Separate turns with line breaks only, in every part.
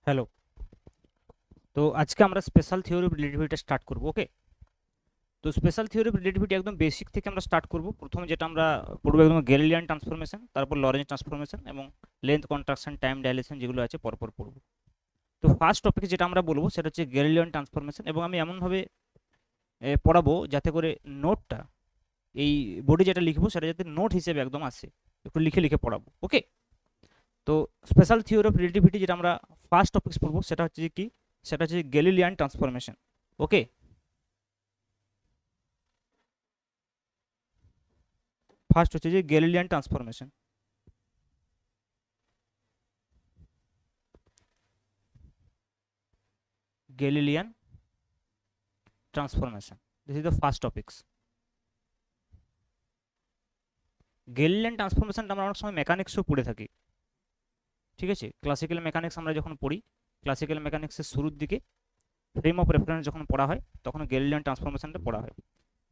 Hello. তো আজকে আমরা special theory of relativity start করব। ওকে, তো স্পেশাল থিওরি অফ রিলেটিভিটি একদম বেসিক থেকে আমরা স্টার্ট করব। প্রথমে যেটা আমরা পড়বো একদম গ্যালিলিয়ান ট্রান্সফরমেশন, তারপর লরেন্জ ট্রান্সফরমেশন এবং লেন্থ কন্ট্রাকশন, টাইম ডাইলেশন যেগুলো আছে পরপর পড়ব। তো ফার্স্ট টপিক যেটা আমরা বলবো সেটা হচ্ছে গ্যালিলিয়ান ট্রান্সফরমেশন, এবং আমি এমনভাবে পড়াবো যাতে করে নোটটা, এই বোর্ডে যেটা লিখবো সেটা যাতে নোট হিসেবে একদম আসে, একটু লিখে লিখে পড়াবো। ওকে, তো স্পেশাল থিওরি অফ রিলেটিভিটি যেটা আমরা ফার্স্ট টপিক পড়বো সেটা হচ্ছে কি, সেটা হচ্ছে গ্যালিলিয়ান ট্রান্সফরমেশন। ওকে, ফার্স্ট হচ্ছে যে Galilean transformation. Galilean transformation, this is the first topics. Galilean ট্রান্সফরমেশনটা আমরা অনেক সময় মেকানিক্সও পড়ে থাকি। ঠিক আছে, ক্লাসিক্যাল মেকানিক্স আমরা যখন পড়ি, ক্লাসিক্যাল মেকানিক্সের শুরুর দিকে ফ্রেম অফ রেফারেন্স যখন পড়া হয় তখন গ্যালিলিয়ান ট্রান্সফরমেশনটা পড়া হয়।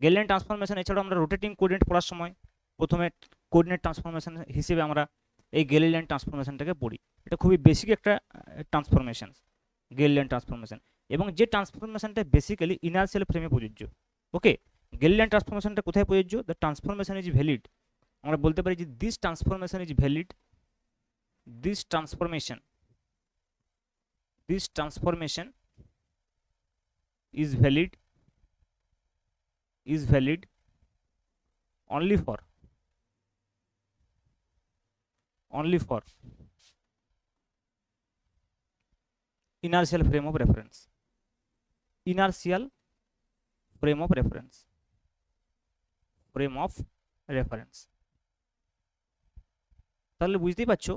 গ্যালিলিয়ান ট্রান্সফরমেশন এছাড়াও আমরা রোটেটিং কোঅর্ডিনেট পড়ার সময় প্রথমে কোঅর্ডিনেট ট্রান্সফরমেশন হিসেবে আমরা এই গ্যালিলিয়ান ট্রান্সফরমেশনটাকে পড়ি। এটা খুবই বেসিক একটা ট্রান্সফরমেশন, গ্যালিলিয়ান ট্রান্সফরমেশন, এবং যে ট্রান্সফরমেশনটা বেসিক্যালি ইনার্শিয়াল ফ্রেমে প্রযোজ্য। ওকে, গ্যালিলিয়ান ট্রান্সফরমেশনটা কোথায় প্রযোজ্য? দ্য ট্রান্সফরমেশন ইজ ভ্যালিড, আমরা বলতে পারি যে this transformation is valid, this transformation, this transformation is valid, is valid only for, only for inertial frame of reference, inertial frame of reference, frame of reference। তাহলে বুঝতেই পারছো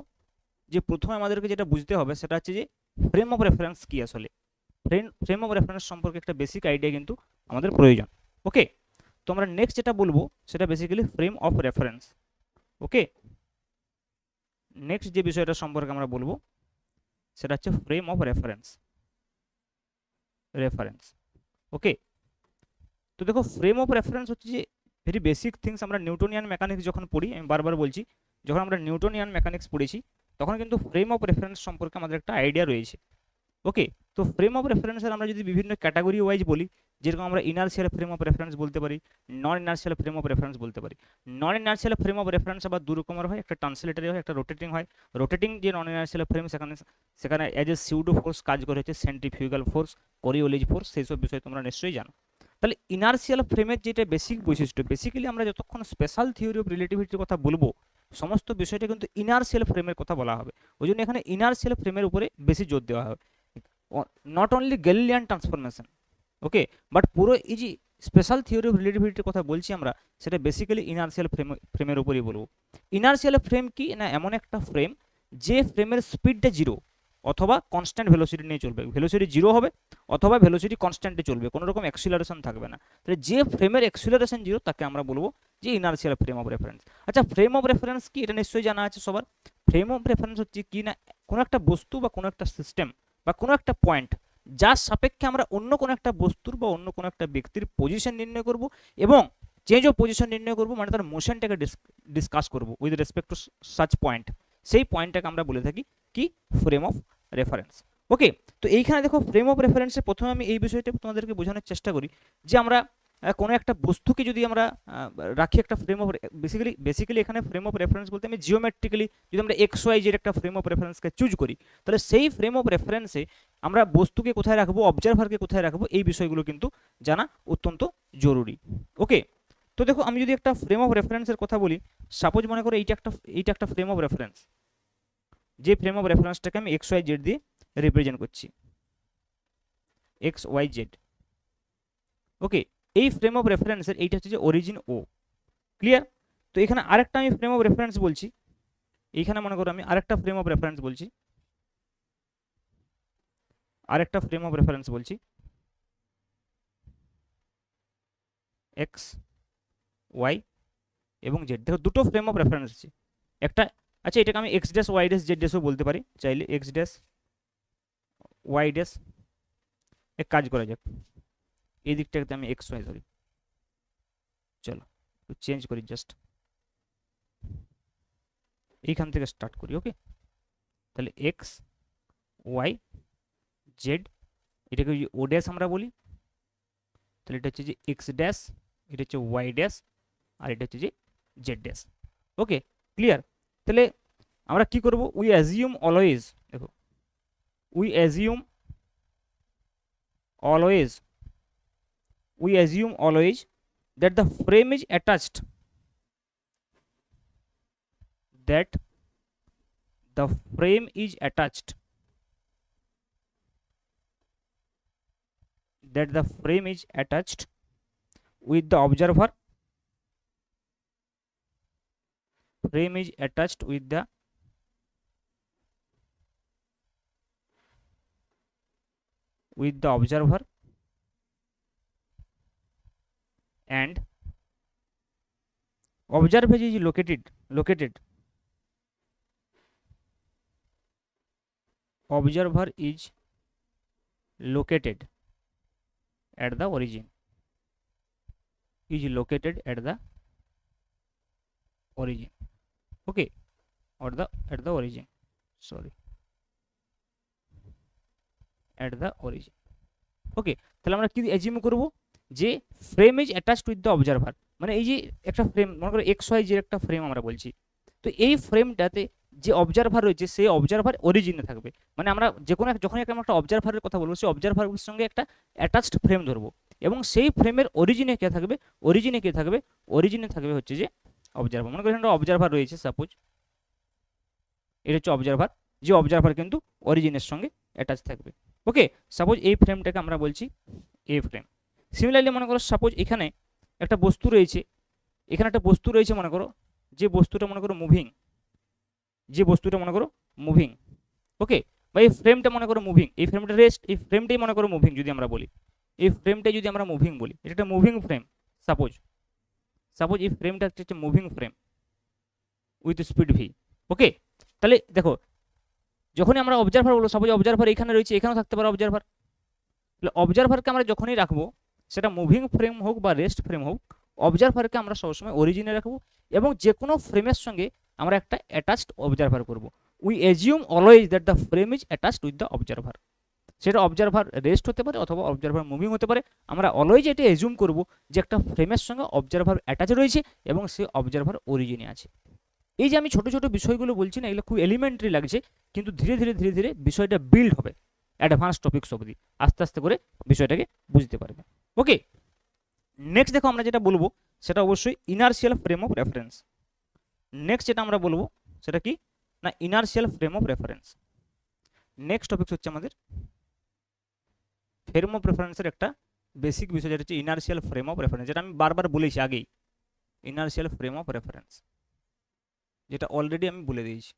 যে প্রথমে আমাদেরকে যেটা বুঝতে হবে সেটা হচ্ছে যে ফ্রেম অফ রেফারেন্স কি আসলে। ফ্রেম অফ রেফারেন্স সম্পর্কে একটা বেসিক আইডিয়া কিন্তু আমাদের প্রয়োজন। ওকে, তো আমরা নেক্সট যেটা বলবো সেটা basically frame of reference. Okay, next যে বিষয়টা সম্পর্কে আমরা বলবো সেটা হচ্ছে ফ্রেম অফ রেফারেন্স, রেফারেন্স। ওকে, তো দেখো ফ্রেম অফ রেফারেন্স হচ্ছে যে ভেরি বেসিক থিংস। আমরা নিউটনিয়ান মেকানিক্স যখন পড়ি, আমি বারবার বলছি, যখন আমরা নিউটনিয়ান মেকানিক্স পড়েছি তখন কিন্তু ফ্রেম অফ রেফারেন্স সম্পর্কে আমাদের একটা আইডিয়া রয়েছে। ওকে, তো ফ্রেম অফ রেফারেন্সের আমরা যদি বিভিন্ন ক্যাটাগরি ওয়াইজ বলি, যেরকম আমরা ইনার্শিয়াল ফ্রেম অফ রেফারেন্স বলতে পারি, নন ইনার্শিয়াল ফ্রেম অফ রেফারেন্স বলতে পারি। নন ইনার্শিয়াল ফ্রেম অফ রেফারেন্স আবার দু রকমের হয়, একটা ট্রান্সলেটারি হয়, একটা রোটেটিং হয়। রোটেটিং যে নন ইনার্শিয়াল ফ্রেম, সেখানে সেখানে এজ এ সিউডো ফোর্স কাজ করে হচ্ছে সেন্ট্রিফিউগাল ফোর্স, কোরিওলিজ ফোর্স, সেই সব বিষয় তোমরা নিশ্চয়ই জানো। তাহলে ইনার্শিয়াল ফ্রেমের যেটা বেসিক বৈশিষ্ট্য, বেসিক্যালি আমরা যতক্ষণ স্পেশাল থিওরি অফ রিলেটিভিটির কথা বলবো সমস্ত বিষয়টা কিন্তু ইনার্শিয়াল ফ্রেমের কথা বলা হবে। ওই জন্য এখানে ইনার্শিয়াল ফ্রেমের উপরে বেশি জোর দেওয়া হবে, not only Galilean transformation. Okay, but পুরো এই যে স্পেশাল থিওরি অফ রিলেটিভিটির কথা বলছি আমরা, সেটা বেসিক্যালি ইনার্শিয়াল ফ্রেমের উপরেই বলবো। ইনার্শিয়াল ফ্রেম কি না, এমন একটা ফ্রেম যে ফ্রেমের স্পিডটা জিরো অথবা কনস্ট্যান্ট ভেলোসিটি নিয়ে চলবে, ভেলোসিটি জিরো হবে অথবা ভেলোসিটি কনস্ট্যান্টে চলবে, কোনো রকম অ্যাক্সিলারেশন থাকবে না। তাহলে যে ফ্রেমের অ্যাক্সিলারেশন জিরো তাকে আমরা বলবো যে ইনার্শিয়াল ফ্রেম অফ রেফারেন্স। আচ্ছা, ফ্রেম অফ রেফারেন্স কি এটা নিশ্চয়ই জানা আছে সবার। ফ্রেম অফ রেফারেন্স হচ্ছে কি না, কোনো একটা বস্তু বা কোনো একটা সিস্টেম বা কোনো একটা পয়েন্ট যার সাপেক্ষে আমরা অন্য কোনো একটা বস্তুর বা অন্য কোনো একটা ব্যক্তির পজিশন নির্ণয় করব, এবং চেঞ্জ অফ পজিশন নির্ণয় করব, মানে তার মোশনটাকে ডিসকাস করব with respect two such point. সেই পয়েন্টটাকে আমরা বলে থাকি কি, ফ্রেম অফ রেফারেন্স। ওকে, তো এইখানে দেখো ফ্রেম অফ রেফারেন্সে প্রথমে আমি এই বিষয়টা তোমাদেরকে বোঝানোর চেষ্টা করি যে আমরা কোনো একটা বস্তুকে যদি আমরা রাখি একটা ফ্রেম অফ, বেসিক্যালি এখানে ফ্রেম অফ রেফারেন্স বলতে আমি জিওমেট্রিক্যালি যদি আমরা এক্স ওয়াই জেড একটা ফ্রেম অফ রেফারেন্সকে চুজ করি, তাহলে সেই ফ্রেম অফ রেফারেন্সে আমরা বস্তুকে কোথায় রাখবো, অবজারভারকে কোথায় রাখবো, এই বিষয়গুলো কিন্তু জানা অত্যন্ত জরুরি। ওকে, তো দেখো আমি যদি একটা ফ্রেম অফ রেফারেন্সের কথা বলি, সাপোজ মনে করো এইটা একটা ফ্রেম অফ রেফারেন্স, যে ফ্রেম অফ রেফারেন্সটাকে আমি এক্স ওয়াই জেড দিয়ে রিপ্রেজেন্ট করছি, এক্স ওয়াই জেড। ওকে, এই ফ্রেম অফ রেফারেন্সের এইটা হচ্ছে যে অরিজিন ও, ক্লিয়ার? তো এখানে আরেকটা আমি ফ্রেম অফ রেফারেন্স বলছি, এইখানে মনে করো আমি আরেকটা ফ্রেম অফ রেফারেন্স বলছি, আরেকটা ফ্রেম অফ রেফারেন্স বলছি এক্স ওয়াই এবং জেড। দেখো দুটো ফ্রেম অফ রেফারেন্স আছে একটা, আচ্ছা এটাকে আমি X dash Y dash Z ড্যাশও বলতে পারি চাইলে, এক্স ড্যাশ ওয়াই ড্যাশ। এক কাজ করা যাক, এই দিকটাতে আমি এক্স ওয়াই ধরি, চলো একটু চেঞ্জ করি, জাস্ট এইখান থেকে স্টার্ট করি। ওকে, তাহলে এক্স ওয়াই জেড, এটাকে যদি ও ড্যাশ আমরা বলি, তাহলে এটা হচ্ছে যে এক্স ড্যাশ, এটা হচ্ছে ওয়াই ড্যাশ, আর এটা হচ্ছে যে জেড ড্যাশ। ওকে, ক্লিয়ার? তাহলে আমরা কি করব, উই অ্যাজিউম অলওয়েজ, দেখো we assume always, we assume always that the frame is attached, that the frame is attached, that the frame is attached with the observer, frame is attached with the observer, and observer is located observer is located at the origin, is located at the origin, okay, or the at the origin, sorry, at the origin, ওকে। তাহলে আমরা কি assume করব, যে frame is attached with the observer, মানে এই যে একটা frame মনে করো এক্স ওয়াই যে একটা ফ্রেম আমরা বলছি, তো এই ফ্রেমটাতে যে অবজারভার রয়েছে সেই অবজারভার অরিজিনে থাকবে, মানে আমরা যে কোনো যখন একটা অবজারভারের কথা বলবো সেই অবজারভারের সঙ্গে একটা অ্যাটাচড ফ্রেম ধরবো, এবং সেই ফ্রেমের অরিজিনে কে থাকবে, অরিজিনে থাকবে হচ্ছে যে অবজারভার। মনে করি একটা অবজারভার রয়েছে, সাপোজ এটা হচ্ছে অবজারভার, যে অবজারভার কিন্তু অরিজিনের সঙ্গে অ্যাটাচ থাকবে। ওকে, সাপোজ এই ফ্রেমটাকে আমরা বলছি এ ফ্রেম। সিমিলারলি মনে করো সাপোজ এখানে একটা বস্তু রয়েছে, মনে করো যে বস্তুটা মনে করো মুভিং, ওকে, বা এই ফ্রেমটা মনে করো মুভিং, এই ফ্রেমটা রেস্ট, এই ফ্রেমটাই মনে করো মুভিং যদি আমরা বলি, এই ফ্রেমটাই যদি আমরা মুভিং বলি, এটা একটা মুভিং ফ্রেম, সাপোজ এই ফ্রেমটা হচ্ছে moving frame with speed V. Okay, তাহলে দেখো যখনই আমরা অবজারভার বলবো, সাপোজ অবজারভার এখানে রয়েছে, এখানেও থাকতে পারে অবজারভার, তাহলে অবজারভারকে আমরা যখনই রাখবো, সেটা মুভিং ফ্রেম হোক বা রেস্ট ফ্রেম হোক, অবজারভারকে আমরা সবসময় অরিজিনে রাখবো, এবং যে কোনো ফ্রেমের সঙ্গে আমরা একটা অ্যাটাচড অবজারভার করব। We assume always that the frame is attached with the observer, সেটা অবজারভার রেস্ট হতে পারে অথবা অবজারভার মুভিং হতে পারে, আমরা অলওয়েজ এটা অ্যাজিউম করব যে একটা ফ্রেমের সঙ্গে অবজারভার অ্যাটাচ রয়েছে এবং সে অবজারভার অরিজিনে আছে। এই যে আমি ছোট ছোট বিষয়গুলো বলছি না, এগুলো খুব এলিমেন্টারি লাগছে, কিন্তু ধীরে ধীরে বিষয়টা বিল্ড হবে অ্যাডভান্স টপিকস অবধি, আস্তে আস্তে করে বিষয়টাকে বুঝতে পারবে। ওকে, নেক্সট দেখো আমরা যেটা বলবো সেটা অবশ্যই inertial frame of reference. Next যেটা আমরা বলবো সেটা কি না, inertial frame of reference. Next topic হচ্ছে আমাদের ফ্রেম অফ রেফারেন্সের একটা বেসিক বিষয়, যেটা হচ্ছে ইনার্শিয়াল ফ্রেম অফ রেফারেন্স, যেটা আমি বারবার বলেছি আগেই, ইনার্শিয়াল ফ্রেম অফ রেফারেন্স, যেটা অলরেডি আমি বলে দিয়েছি।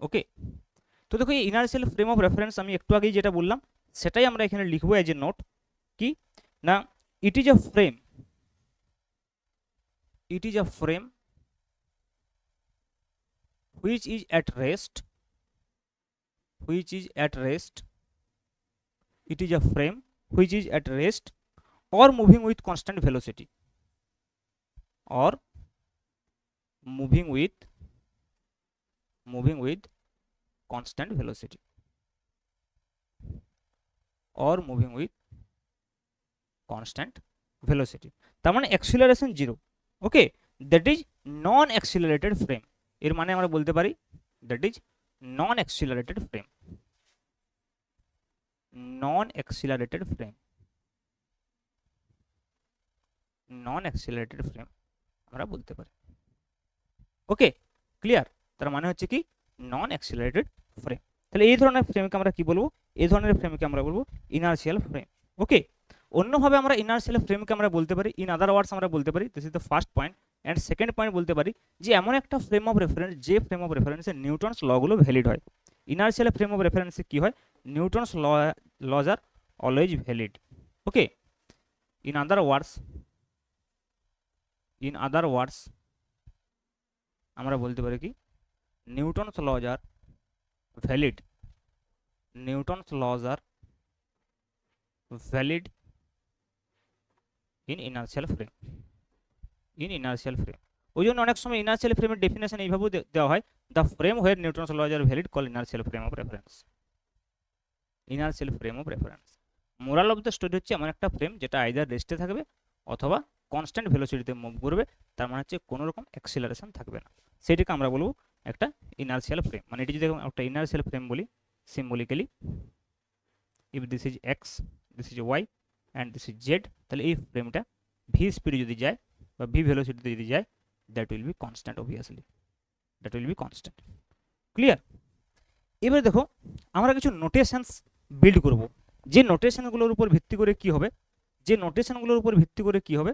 ওকে, তো দেখো এই ইনার্শিয়াল ফ্রেম অফ রেফারেন্স আমি একটু আগেই যেটা বললাম সেটাই আমরা এখানে লিখবো এজ এ নোট, কি না, it is a frame, which is at rest, it is a frame which is at rest or moving with constant velocity, or moving with constant velocity, or moving with constant velocity, তার মানে acceleration 0। Okay, that is non accelerated frame, এর মানে আমরা বলতে পারি that is non accelerated frame, non accelerated frame আমরা বলতে পারি। ওকে, ক্লিয়ার? তার মানে হচ্ছে কি নন অ্যাক্সিলারেটেড ফ্রেম। তাহলে এই ধরনের ফ্রেমকে আমরা কি বলবো, এই ধরনের ফ্রেমকে আমরা বলবো ইনার্শিয়াল ফ্রেম। ওকে, অন্যভাবে আমরা ইনার্শিয়াল ফ্রেমকে আমরা বলতে পারি, ইন আদার ওয়ার্ডস আমরা বলতে পারি, this is the first point. And second point বলতে পারি যে এমন একটা ফ্রেম অফ রেফারেন্স, যে ফ্রেম অফ রেফারেন্সে নিউটনস লগুলো ভ্যালিড হয়। ইনার্শিয়াল ফ্রেম অফ রেফারেন্সে কি হয়, Newton's laws are always valid. Okay, in other words আমরা বলতে পারি কি, Newton's laws are valid, in inertial frame. ওই জন্য অনেক সময় ইনার্শিয়াল ফ্রেমের ডেফিনেশন এইভাবেও দেওয়া হয়, the frame where Newton's laws are valid call inertial frame of reference. Inertial frame of reference. Moral of the story হচ্ছে এমন একটা ফ্রেম যেটা আইদার রেস্টে থাকবে অথবা কনস্ট্যান্ট ভেলোসিটিতে মুভ করবে, তার মানে হচ্ছে কোনো রকম অ্যাক্সিলারেশন থাকবে না, সেটাকে আমরা বলবো একটা ইনার্শিয়াল ফ্রেম। মানে এটি যদি একটা ইনার্শিয়াল ফ্রেম বলি symbolically, if this is x, this is Y and this is Z, তাহলে এই ফ্রেমটা ভি স্পিডে যদি যায় বা ভি ভেলোসিটিতে যদি যায়, that will be constant obviously, that will be constant. Clear? এবারে দেখো আমরা কিছু নোটেশনস বিল্ড করব, যে নোটেশনগুলোর উপর ভিত্তি করে কি হবে, যে নোটেশনগুলোর উপর ভিত্তি করে কি হবে,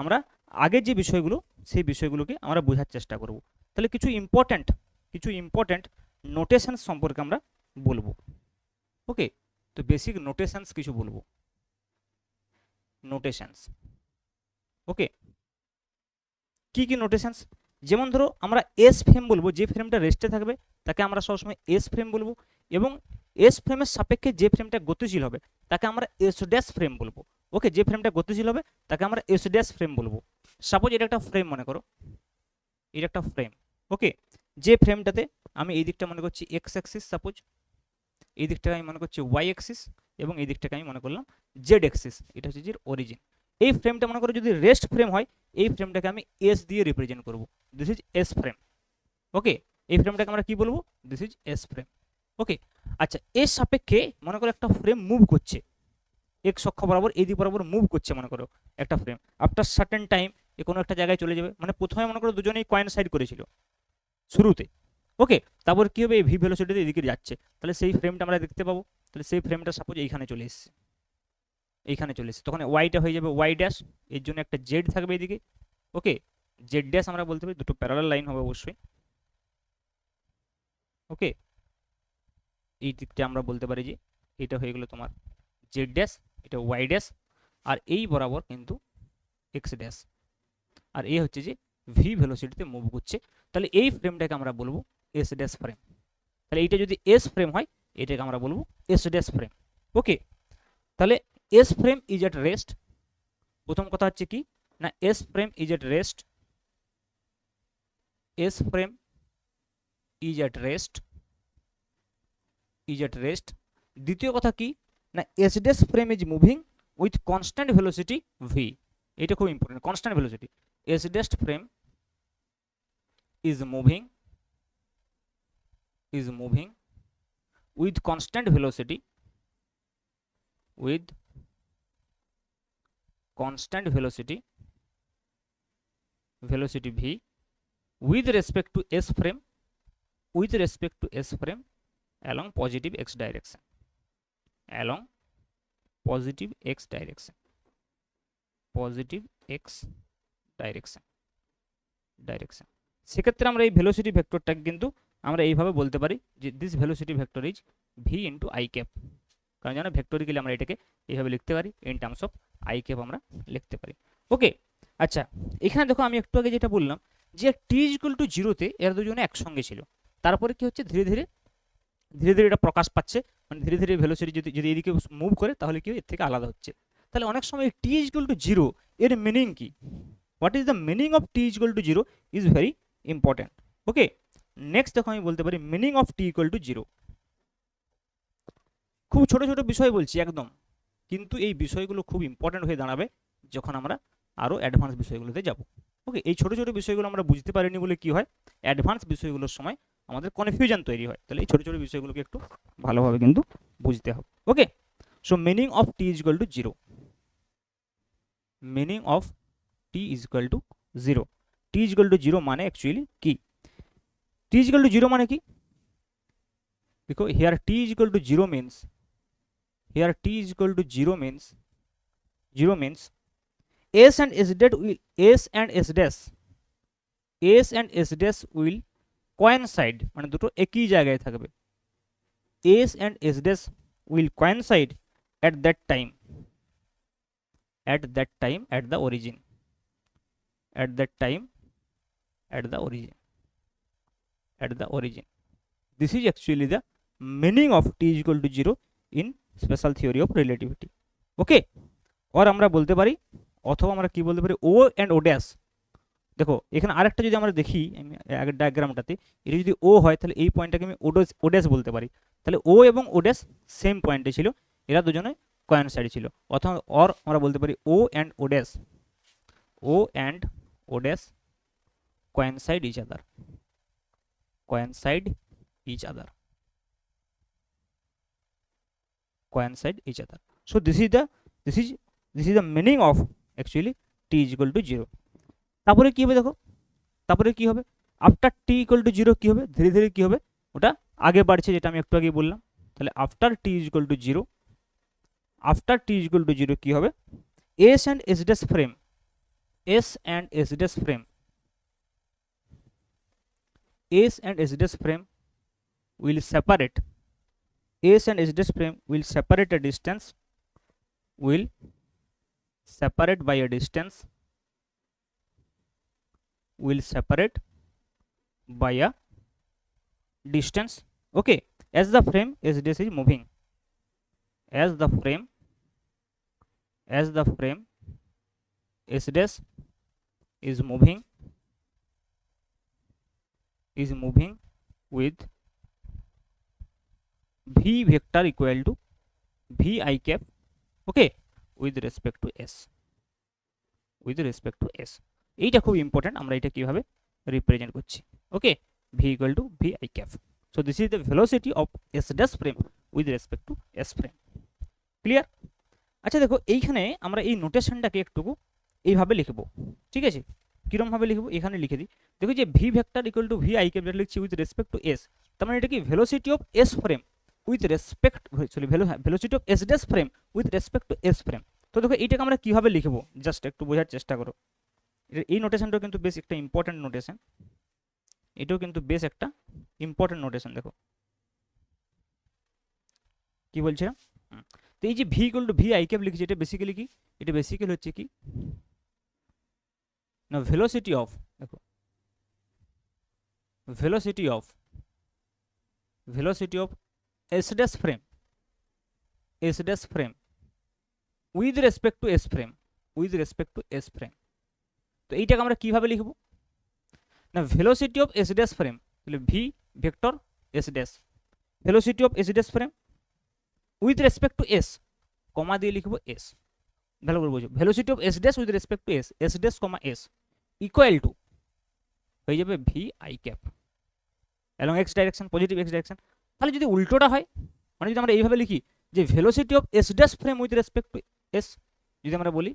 আমরা আগের যে বিষয়গুলো সেই বিষয়গুলোকে আমরা বোঝার চেষ্টা করব। তাহলে কিছু ইম্পর্ট্যান্ট নোটেশনস সম্পর্কে আমরা বলবো। ওকে, তো বেসিক নোটেশনস কিছু বলবো, নোটেশনস। ওকে, কি কি নোটেশনস? যেমন ধরো আমরা এস ফ্রেম বলবো, যে ফ্রেমটা রেস্টে থাকবে তাকে আমরা সবসময় এস ফ্রেম বলবো, এবং এস ফ্রেমের সাপেক্ষে যে ফ্রেমটা গতিশীল হবে তাকে আমরা এস ড্যাশ ফ্রেম বলবো। ওকে, যে ফ্রেমটা গতিশীল হবে তাকে আমরা এস ড্যাশ ফ্রেম বলবো। সাপোজ এটা একটা ফ্রেম মনে করো, এটা একটা ফ্রেম। ওকে, যে ফ্রেমটাতে আমি এই দিকটা মনে করছি এক্স অ্যাক্সিস, সাপোজ এই দিকটাকে আমি মনে করছি ওয়াই অ্যাক্সিস, এবং এই দিকটাকে আমি মনে করলাম জেড অ্যাক্সিস, এটা হচ্ছে যে অরিজিন। এই ফ্রেমটা মনে করো যদি রেস্ট ফ্রেম হয়, এই ফ্রেমটাকে আমি এস দিয়ে রিপ্রেজেন্ট করব, দিস ইজ এস ফ্রেম। ওকে, এই ফ্রেমটাকে আমরা কি বলবো, দিস ইজ এস ফ্রেম। ওকে, আচ্ছা এর সাপেক্ষে মনে করো একটা ফ্রেম মুভ করছে, এক্স অক্ষ বরাবর এই দিক বরাবর মুভ করছে মনে করো একটা ফ্রেম, আফটার সার্টেন টাইম এ কোনো একটা জায়গায় চলে যাবে। মানে প্রথমে মনে করো দুজনেই কয়েন সাইড করেছিল শুরুতে। ওকে, তারপর কি হবে, এই ভি ভেলোসিটিতে এদিকে যাচ্ছে, তাহলে সেই ফ্রেমটা আমরা দেখতে পাবো। তাহলে সেই ফ্রেমটা সাপোজ এইখানে চলে এসছে, এইখানে চলে এসছে, তখন ওয়াইটা হয়ে যাবে ওয়াই ড্যাশ, এর জন্য একটা জেড থাকবে এদিকে। ওকে, জেড ড্যাশ আমরা বলতে পারি, দুটো প্যারালাল লাইন হবে অবশ্যই। ওকে, এই দিকটা আমরা বলতে পারি যে এটা হয়ে গেলো তোমার জেড ড্যাশ, এটা ওয়াই ড্যাশ, আর এই বরাবর কিন্তু এক্স ড্যাশ, আর এই হচ্ছে যে ভি ভেলোসিটিতে মুভ করছে। তাহলে এই ফ্রেমটাকে আমরা বলবো এস ড্যাশ ফ্রেম। তাহলে এইটা যদি এস ফ্রেম হয়, এটাকে আমরা বলবো এস ড্যাশ ফ্রেম। ওকে, তাহলে S frame is at rest. প্রথম কথা হচ্ছে কি না, S frame is at rest, S frame is at rest, is at rest. দ্বিতীয় কথা কি না, S dash frame is moving with constant velocity V. এটা খুব important, constant velocity. S dash frame is moving with constant velocity, with constant velocity v, with respect to s frame, with respect to s frame along positive x direction, along positive x direction, positive x direction, direction। সেক্ষেত্রে আমরা এই velocity ভেক্টরটাকে কিন্তু আমরা এইভাবে বলতে পারি যে this velocity vector is V into I cap, কারণ জানো ভেক্টরিক্যালি আমরা এটাকে এইভাবে লিখতে পারি, in terms of I cap আমরা লিখতে পারি। ওকে, আচ্ছা এখানে দেখো আমি একটু আগে যেটা বললাম যে টি ইজ ইকুয়াল টু জিরোতে এরা দুজনে একসঙ্গে ছিল, তারপরে কি হচ্ছে ধীরে ধীরে এটা প্রকাশ পাচ্ছে, মানে ধীরে ধীরে ভেলোসিটি যদি এদিকে মুভ করে তাহলে কি এর থেকে আলাদা হচ্ছে। তাহলে অনেক সময় টি ইজ ইকুয়াল টু জিরো এর মিনিং কি, what is the meaning of T is equal to zero is very important. Okay, next দেখো আমি বলতে পারি meaning of T equal to zero. খুব ছোট ছোট বিষয় বলছি একদম, কিন্তু এই বিষয়গুলো খুব ইম্পর্টেন্ট হয়ে দাঁড়াবে যখন আমরা আরও অ্যাডভান্স বিষয়গুলোতে যাব। ওকে, এই ছোট ছোট বিষয়গুলো আমরা বুঝতে পারিনি বলে কি হয়, অ্যাডভান্স বিষয়গুলোর সময় আমাদের কনফিউশন তৈরি হয়। তাহলে এই ছোট ছোট বিষয়গুলোকে একটু ভালোভাবে কিন্তু বুঝতে হবে। Okay, so meaning of T is equal to zero, meaning of T is equal to zero. T is equal to zero মানে অ্যাকচুয়ালি কি, T is equal to zero মানে কি, দেখো here T is equal to zero means, here t is equal to 0 means s and s dash will coincide, মানে দুটো একই জায়গায় থাকবে, s and s dash will coincide at that time at the origin, this is actually the meaning of t is equal to 0 in special theory of relativity. Okay, আর আমরা বলতে পারি, অথবা আমরা কি বলতে পারি, ও অ্যান্ড ও ড্যাশ। দেখো এখানে আরেকটা যদি আমরা দেখি, আমি আগের ডায়াগ্রামটাতে এটা যদি ও হয় তাহলে এই পয়েন্টটাকে আমি ও ড্যাশ বলতে পারি, তাহলে ও এবং ও ড্যাশ সেম পয়েন্টে ছিল, এরা দুজনে কোয়েনসাইড ছিল, অথবা আমরা বলতে পারি O and O dash, O and O dash coincide each other, coincide each other, coincide each other. So this is the meaning of actually t is equal to 0. তারপরে কি হবে দেখো, তারপরে কি হবে আফটার t equal to 0 কি হবে, ধীরে ধীরে কি হবে ওটা আগে বাড়ছে, যেটা আমি একটু আগে বললাম। তাহলে after t is equal to 0, after t is equal to 0 কি হবে, s and s dash frame, s and s dash frame, s and s dash frame will separate, s and s dash frame will separate a distance, will separate by a distance, will separate by a distance, okay, as the frame s dash is moving, as the frame s dash is moving with v vector equal to v I cap, okay, with respect to s, with respect to s. এইটা খুব important, আমরা এটা কিভাবে represent করছি, ওকে, v equal to v I cap. So this is the velocity of s dash frame with respect to s frame. Clear? আচ্ছা দেখো এইখানে আমরা এই নোটেশনটাকে একটু এইভাবে লিখবো, ঠিক আছে, কিরম ভাবে লিখবো এখানে লিখে দিই। দেখো যে V vector equal to V I cap যেটা লিখছি উইথ রেসপেক্ট টু এস, তার মানে এটা কি velocity of S frame with respect, sorry velocity of S dash frame with respect to S frame. তো দেখো এইটাকে আমরা কিভাবে লিখবো জাস্ট একটু বোঝার চেষ্টা করো। এই নোটেশনটাও কিন্তু বেশ একটা ইম্পর্টেন্ট নোটেশন, এটাও কিন্তু বেশ একটা ইম্পর্টেন্ট নোটেশন। দেখো কি বলছিলাম, তো এই যে V equal two V I cap লিখছি, এটা বেসিক্যালি কি, এটা বেসিক্যালি হচ্ছে কি না velocity of, দেখো velocity of s dash frame, s dash frame with respect to s frame, with respect to s frame। তো এইটাকে আমরা কিভাবে লিখব না velocity of s dash frame, তাহলে v vector s dash, velocity of s dash frame with respect to s, কমা দিয়ে লিখব s, ভালো করে বুঝো, velocity of s dash with respect to s, s dash comma s equal to হয়ে যাবে V I cap along x direction, positive x direction. তাহলে যদি উল্টোটা হয়, মানে যদি আমরা এইভাবে লিখি যে velocity of S dash frame with respect to S, যদি আমরা বলি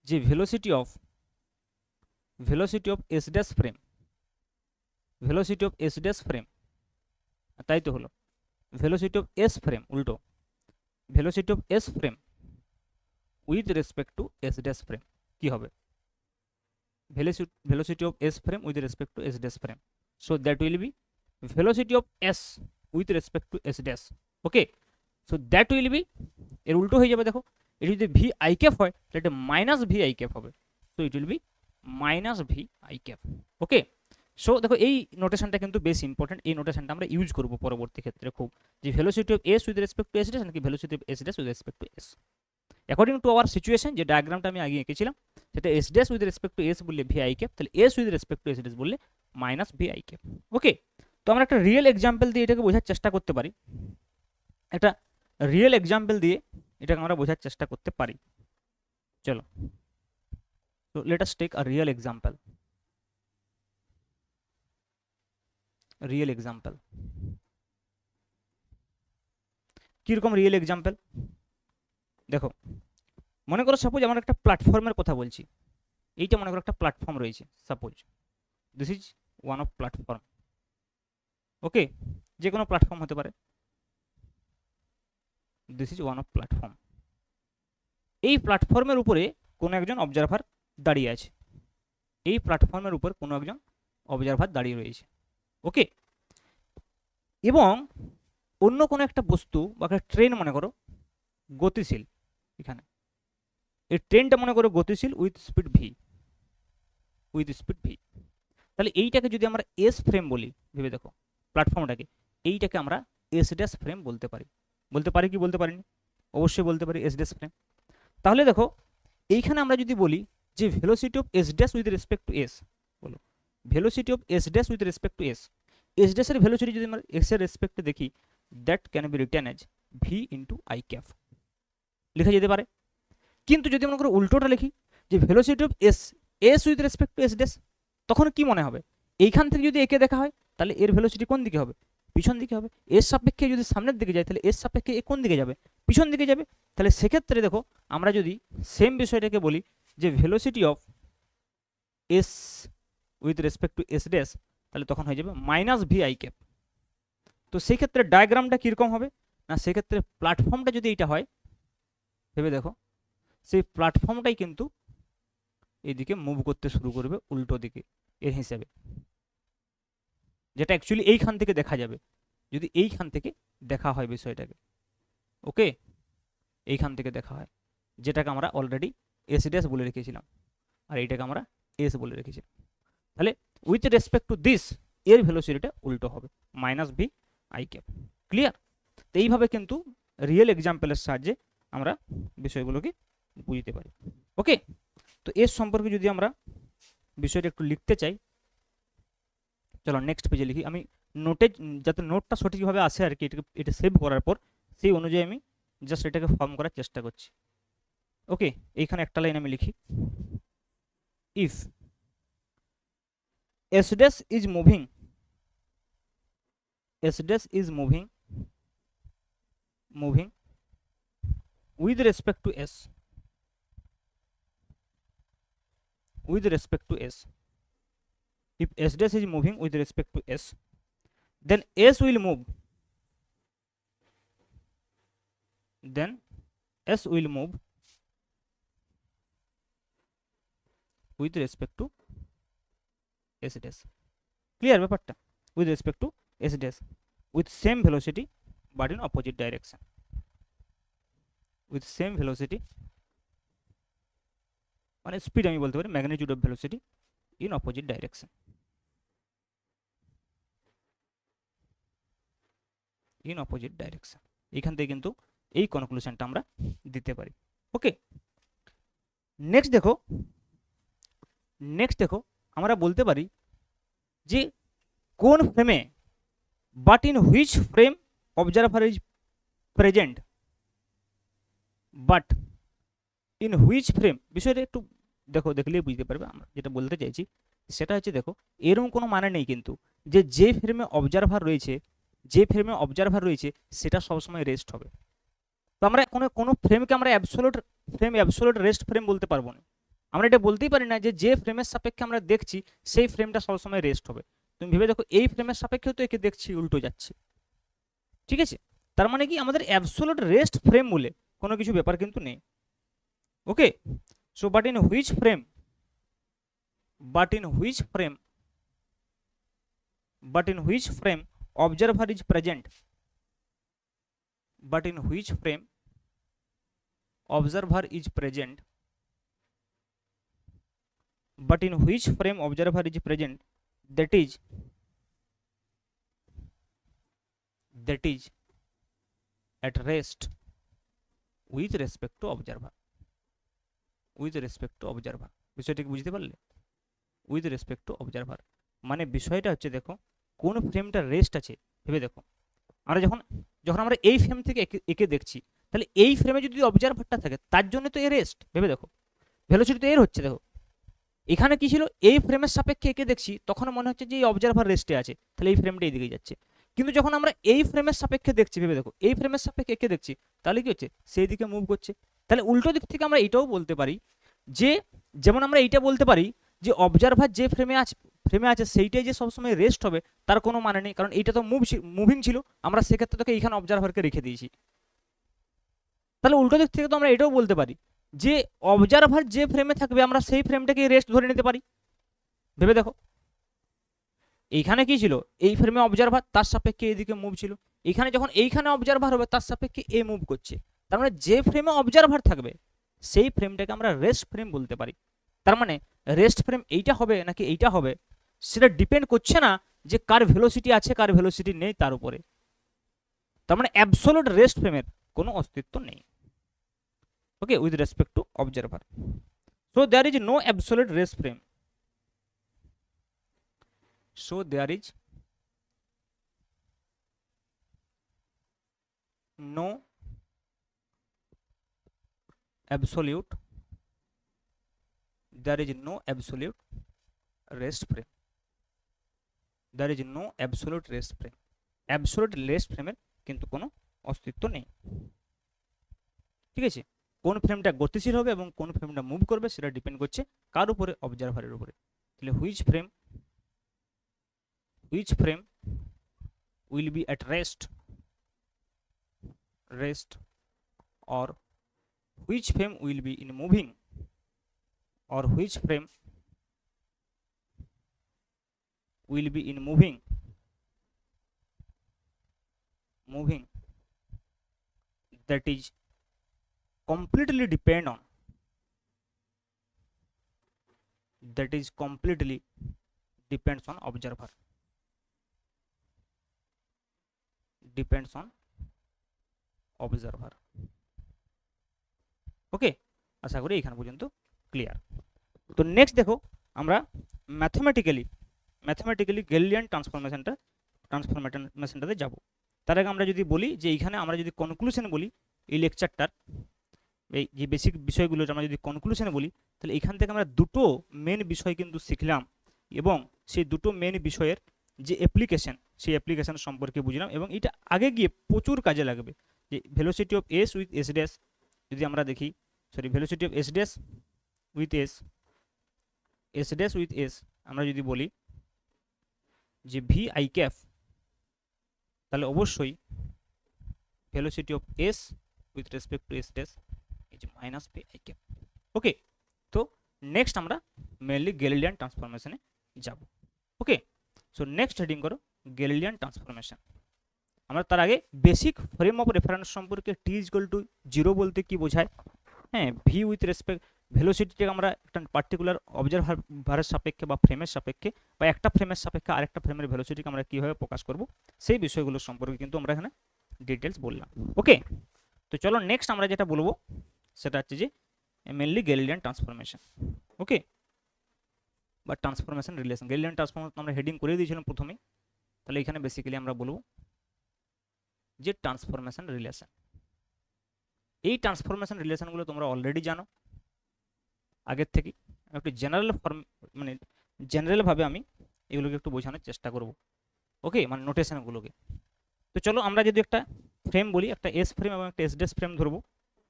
যে velocity of S dash frame, velocity of S dash frame, তাই তো হলো ভেলোসিটি অফ এস ফ্রেম, উল্টো velocity of S frame with respect to S dash frame কি হবে, velocity of s frame with respect to s dash frame, so that will be velocity of s with respect to s dash, okay, so that will be এর উল্টো হয়ে যাবে। দেখো এটা যদি V I cap হয় তাহলে এটা মাইনাস ভি আই ক্যাপ হবে, so it will be minus V I cap, okay. So দেখো এই নোটেশনটা কিন্তু বেশ ইম্পর্টেন্ট, এই নোটেশনটা আমরা ইউজ করব পরবর্তী ক্ষেত্রে খুব, যে velocity of S with respect to S dash নাকি velocity of S dash with respect to S, according to our situation. যে ডায়াগ্রামটা আমি আগে এঁকেছিলাম সেটা S dash with respect to S বললে ভি আই ক্যাপ, তাহলে S with respect to S dash বললে minus V I cap, okay. তো আমরা একটা রিয়েল এক্সাম্পল দিয়ে এটাকে বোঝার চেষ্টা করতে পারি, একটা রিয়েল এক্সাম্পল দিয়ে এটাকে আমরা বোঝার চেষ্টা করতে পারি। চলো, তো let us take a real example, real example কিরকম রিয়েল এক্সাম্পল, দেখো মনে করো সাপোজ আমার একটা প্ল্যাটফর্মের কথা বলছি, এইটা মনে করো একটা প্ল্যাটফর্ম রয়েছে, suppose this is one of platform, okay, যে কোনো প্ল্যাটফর্ম হতে পারে, this is one of platform. এই প্ল্যাটফর্মের উপরে কোনো একজন অবজারভার দাঁড়িয়ে আছে, এই প্ল্যাটফর্মের উপর কোনো একজন অবজারভার দাঁড়িয়ে রয়েছে, ওকে, এবং অন্য কোনো একটা বস্তু বা একটা ট্রেন মনে করো গতিশীল, এখানে এই ট্রেনটা মনে করো গতিশীল with speed V, with speed V. তাহলে এইটাকে যদি আমরা এস ফ্রেম বলি, ভেবে দেখো প্ল্যাটফর্মটাকে, এইটাকে আমরা এস ড্যাশ ফ্রেম বলতে পারি, বলতে পারি কি বলতে পারিনি, অবশ্যই বলতে পারি এস ড্যাশ ফ্রেম। তাহলে দেখো এইখানে আমরা যদি বলি যে velocity of S dash with respect to S, বলো velocity of S dash with respect to S, S dash এর ভেলোসিটি যদি আমরা এক্স এর রেসপেক্টে দেখি, that can be written as V into I cap লেখা যেতে পারে। কিন্তু যদি মনে করো উল্টোটা লিখি, যে velocity of S, S with respect to S dash, তখন কি মনে হবে? এইখান থেকে যদি একে দেখা হয় তাহলে এর ভেলোসিটি কোন দিকে হবে? পিছন দিকে হবে। এর সাপেক্ষে যদি সামনের দিকে যায় তাহলে এর সাপেক্ষে এ কোন দিকে যাবে? পিছন দিকে যাবে। তাহলে সেক্ষেত্রে দেখো আমরা যদি সেম বিষয়টাকে বলি যে velocity of S with respect to S dash, তাহলে তখন হয়ে যাবে মাইনাস ভি আই ক্যাপ। তো সেই ক্ষেত্রে ডায়াগ্রামটা কীরকম হবে না, সেক্ষেত্রে প্ল্যাটফর্মটা যদি এইটা হয়, ভেবে দেখো, সেই প্ল্যাটফর্মটাই কিন্তু এইদিকে মুভ করতে শুরু করবে উল্টো দিকে এর হিসেবে, যেটা অ্যাকচুয়ালি এইখান থেকে দেখা যাবে যদি এইখান থেকে দেখা হয় বিষয়টাকে। ওকে, এইখান থেকে দেখা হয়, যেটাকে আমরা অলরেডি এস ড্যাশ বলে রেখেছিলাম, আর এইটাকে আমরা এস বলে রেখেছিলাম। তাহলে উইথ রেসপেক্ট টু দিস এর ভেলোসিটিটা উল্টো হবে, minus V I cap. Clear? তো এইভাবে কিন্তু রিয়েল এক্সাম্পলের সাহায্যে আমরা বিষয়গুলোকে বুঝতে পারি। ওকে, তো এর সম্পর্কে যদি আমরা বিষয়টা একটু লিখতে চাই, চলো নেক্সট পেজে লিখি। আমি নোটে যাতে নোটটা সঠিকভাবে আসে আর কি, এটা সেভ করার পর সেই অনুযায়ী আমি জাস্ট এটাকে ফর্ম করার চেষ্টা করছি। ওকে, এইখানে একটা লাইন আমি লিখি, if S dash is moving, S dash is moving with respect to s, with respect to s, if s dash is moving with respect to s, then s will move, then s will move with respect to s dash. Clear ব্যাপারটা? with respect to s dash with same velocity but in opposite direction, with same velocity মানে speed আমি বলতে পারি, magnitude of velocity in opposite direction, in opposite direction. এইখান থেকে কিন্তু এই কনক্লুশনটা আমরা দিতে পারি। ওকে, নেক্সট দেখো আমরা বলতে পারি যে কোন ফ্রেমে, but in which frame observer is present, but in which frame, বিষয়টা একটু দেখো, দেখলেই বুঝতে পারবে আমরা যেটা বলতে চাইছি। সেটা হচ্ছে দেখো, এরকম কোনো মানে নেই কিন্তু যে ফ্রেমে অবজারভার রয়েছে, যে ফ্রেমে অবজারভার রয়েছে সেটা সবসময় রেস্ট হবে। তো আমরা কোনো ফ্রেমকে আমরা অ্যাবসোলুট রেস্ট ফ্রেম বলতে পারবো না। আমরা এটা বলতেই পারি না যে ফ্রেমের সাপেক্ষে আমরা দেখছি সেই ফ্রেমটা সবসময় রেস্ট হবে। তুমি ভেবে দেখো, এই ফ্রেমের সাপেক্ষেও তো একে দেখছি উল্টো যাচ্ছে, ঠিক আছে? তার মানে কি আমাদের অ্যাবসোলুট রেস্ট ফ্রেম বলে কোনো কিছু ব্যাপার কিন্তু নেই। ওকে, so but in which frame observer is present, but in which frame observer is present, but in which frame observer is present, that is at rest with respect to observer, with respect to observer। বিষয়টাকে বুঝতে পারলে? With respect to observer মানে বিষয়টা হচ্ছে দেখো, কোন ফ্রেমটা rest আছে। ভেবে দেখো, আমরা যখন আমরা এই ফ্রেম থেকে একে দেখছি, তাহলে এই ফ্রেমে যদি অবজারভারটা থাকে তার জন্য তো এ রেস্ট। ভেবে দেখো, ভেলোসিটি তো এর হচ্ছে। দেখো এখানে কি ছিল, এই ফ্রেমের সাপেক্ষে একে দেখছি, তখন মনে হচ্ছে যে এই অবজারভার রেস্টে আছে, তাহলে এই ফ্রেমটা এইদিকে যাচ্ছে। কিন্তু যখন আমরা এই ফ্রেমের সাপেক্ষে দেখছি, ভেবে দেখো, এই ফ্রেমের সাপেক্ষে একে দেখছি, তাহলে কি হচ্ছে, সেই দিকে মুভ করছে। তাহলে উল্টো দিক থেকে আমরা এটাও বলতে পারি যে, যেমন আমরা এইটা বলতে পারি যে অবজারভার যে ফ্রেমে আছে সেইটাই যে সবসময় রেস্ট হবে তার কোনো মানে নেই, কারণ এইটা তো মুভিং ছিল, আমরা সেক্ষেত্রে তোকে এইখানে অবজারভারকে রেখে দিয়েছি। তাহলে উল্টো দিক থেকে তো আমরা এটাও বলতে পারি যে অবজারভার যে ফ্রেমে থাকবে আমরা সেই ফ্রেমটাকে রেস্ট ধরে নিতে পারি। ভেবে দেখো, এইখানে কি ছিল, এই ফ্রেমে অবজারভার, তার সাপেক্ষে এইদিকে মুভ ছিল। এইখানে যখন এইখানে অবজারভার হবে তার সাপেক্ষে এ মুভ করছে। তার মানে যে ফ্রেমে অবজারভার থাকবে সেই ফ্রেমটাকে আমরা রেস্ট ফ্রেম বলতে পারি। তার মানে রেস্ট ফ্রেম এইটা হবে নাকি এইটা হবে সেটা ডিপেন্ড করছে না যে কার ভেলোসিটি আছে কার ভেলোসিটি নেই তার উপরে। তার মানে অ্যাবসোলুট রেস্ট ফ্রেমের কোনো অস্তিত্ব নেই। Okay, with respect to observer, so there is no absolute rest frame, so there is no absolute, there is no absolute rest frame, there is no absolute rest frame, absolute rest ফ্রেমের কিন্তু কোনো অস্তিত্ব নেই। ঠিক আছে, কোন ফ্রেমটা গতিশীল হবে এবং কোন ফ্রেমটা মুভ করবে সেটা ডিপেন্ড করছে কার উপরে, অবজারভারের উপরে। তাহলে which frame will be at rest or which frame will be in moving or which frame will be in moving that is completely depend on, that is completely depends on observer, depends on observer। ওকে, আশা করি এখান পর্যন্ত clear. তো next দেখো আমরা mathematically Galilean ট্রান্সফরমেশনটাতে যাব। তার আগে আমরা যদি বলি যে এইখানে আমরা যদি কনক্লুশন বলি এই লেকচারটার, এই যে বেসিক বিষয়গুলো আমরা যদি কনক্লুশনে বলি, তাহলে এখান থেকে আমরা দুটো মেন বিষয় কিন্তু শিখলাম এবং সেই দুটো মেন বিষয়ের যে অ্যাপ্লিকেশন, সেই অ্যাপ্লিকেশন সম্পর্কে বুঝলাম এবং এটা আগে গিয়ে প্রচুর কাজে লাগবে। যে velocity of S with S dash যদি আমরা দেখি, velocity of S dash with S আমরা যদি বলি যে ভি আই ক্যাপ, তাহলে অবশ্যই velocity of S with respect to S dash is minus V I cap. Okay, তো নেক্সট আমরা মেনলি গ্যালিলিয়ান ট্রান্সফরমেশনে যাব। ওকে, সো নেক্সট হেডিং করো গ্যালিলিয়ান ট্রান্সফরমেশন। আমরা তার আগে বেসিক ফ্রেম অফ রেফারেন্স সম্পর্কে টি ইকুয়াল টু 0 বলতে কি বোঝায়, হ্যাঁ, ভি উইথ রেসপেক্ট ভেলোসিটিটাকে আমরা একটা পার্টিকুলার অবজারভারের সাপেক্ষে বা ফ্রেমের সাপেক্ষে বা একটা ফ্রেমের সাপেক্ষে আরেকটা ফ্রেমের ভেলোসিটিকে আমরা কীভাবে প্রকাশ করব সেই বিষয়গুলো সম্পর্কে কিন্তু আমরা এখানে ডিটেলস বললাম। ওকে, তো চলো নেক্সট আমরা যেটা বলবো সেটা হচ্ছে যে মেনলি গ্যালিলিয়ান ট্রান্সফরমেশন। ওকে, বা ট্রান্সফরমেশন রিলেশন। গ্যালিলিয়ান ট্রান্সফরমেশন আমরা হেডিং করে দিয়েছিলাম প্রথমেই, তাহলে এখানে বেসিক্যালি আমরা বলবো যে ট্রান্সফরমেশন রিলেশন। এই ট্রান্সফরমেশন রিলেশনগুলো তোমরা অলরেডি জানো আগের থেকেই, একটু জেনারেল ফর্ম মানে জেনারেলভাবে আমি এগুলোকে একটু বোঝানোর চেষ্টা করব। ওকে, মানে নোটেশনগুলোকে। তো চলো আমরা যদি একটা ফ্রেম বলি, একটা এস ফ্রেম এবং একটা এস ড্যাশ ফ্রেম ধরবো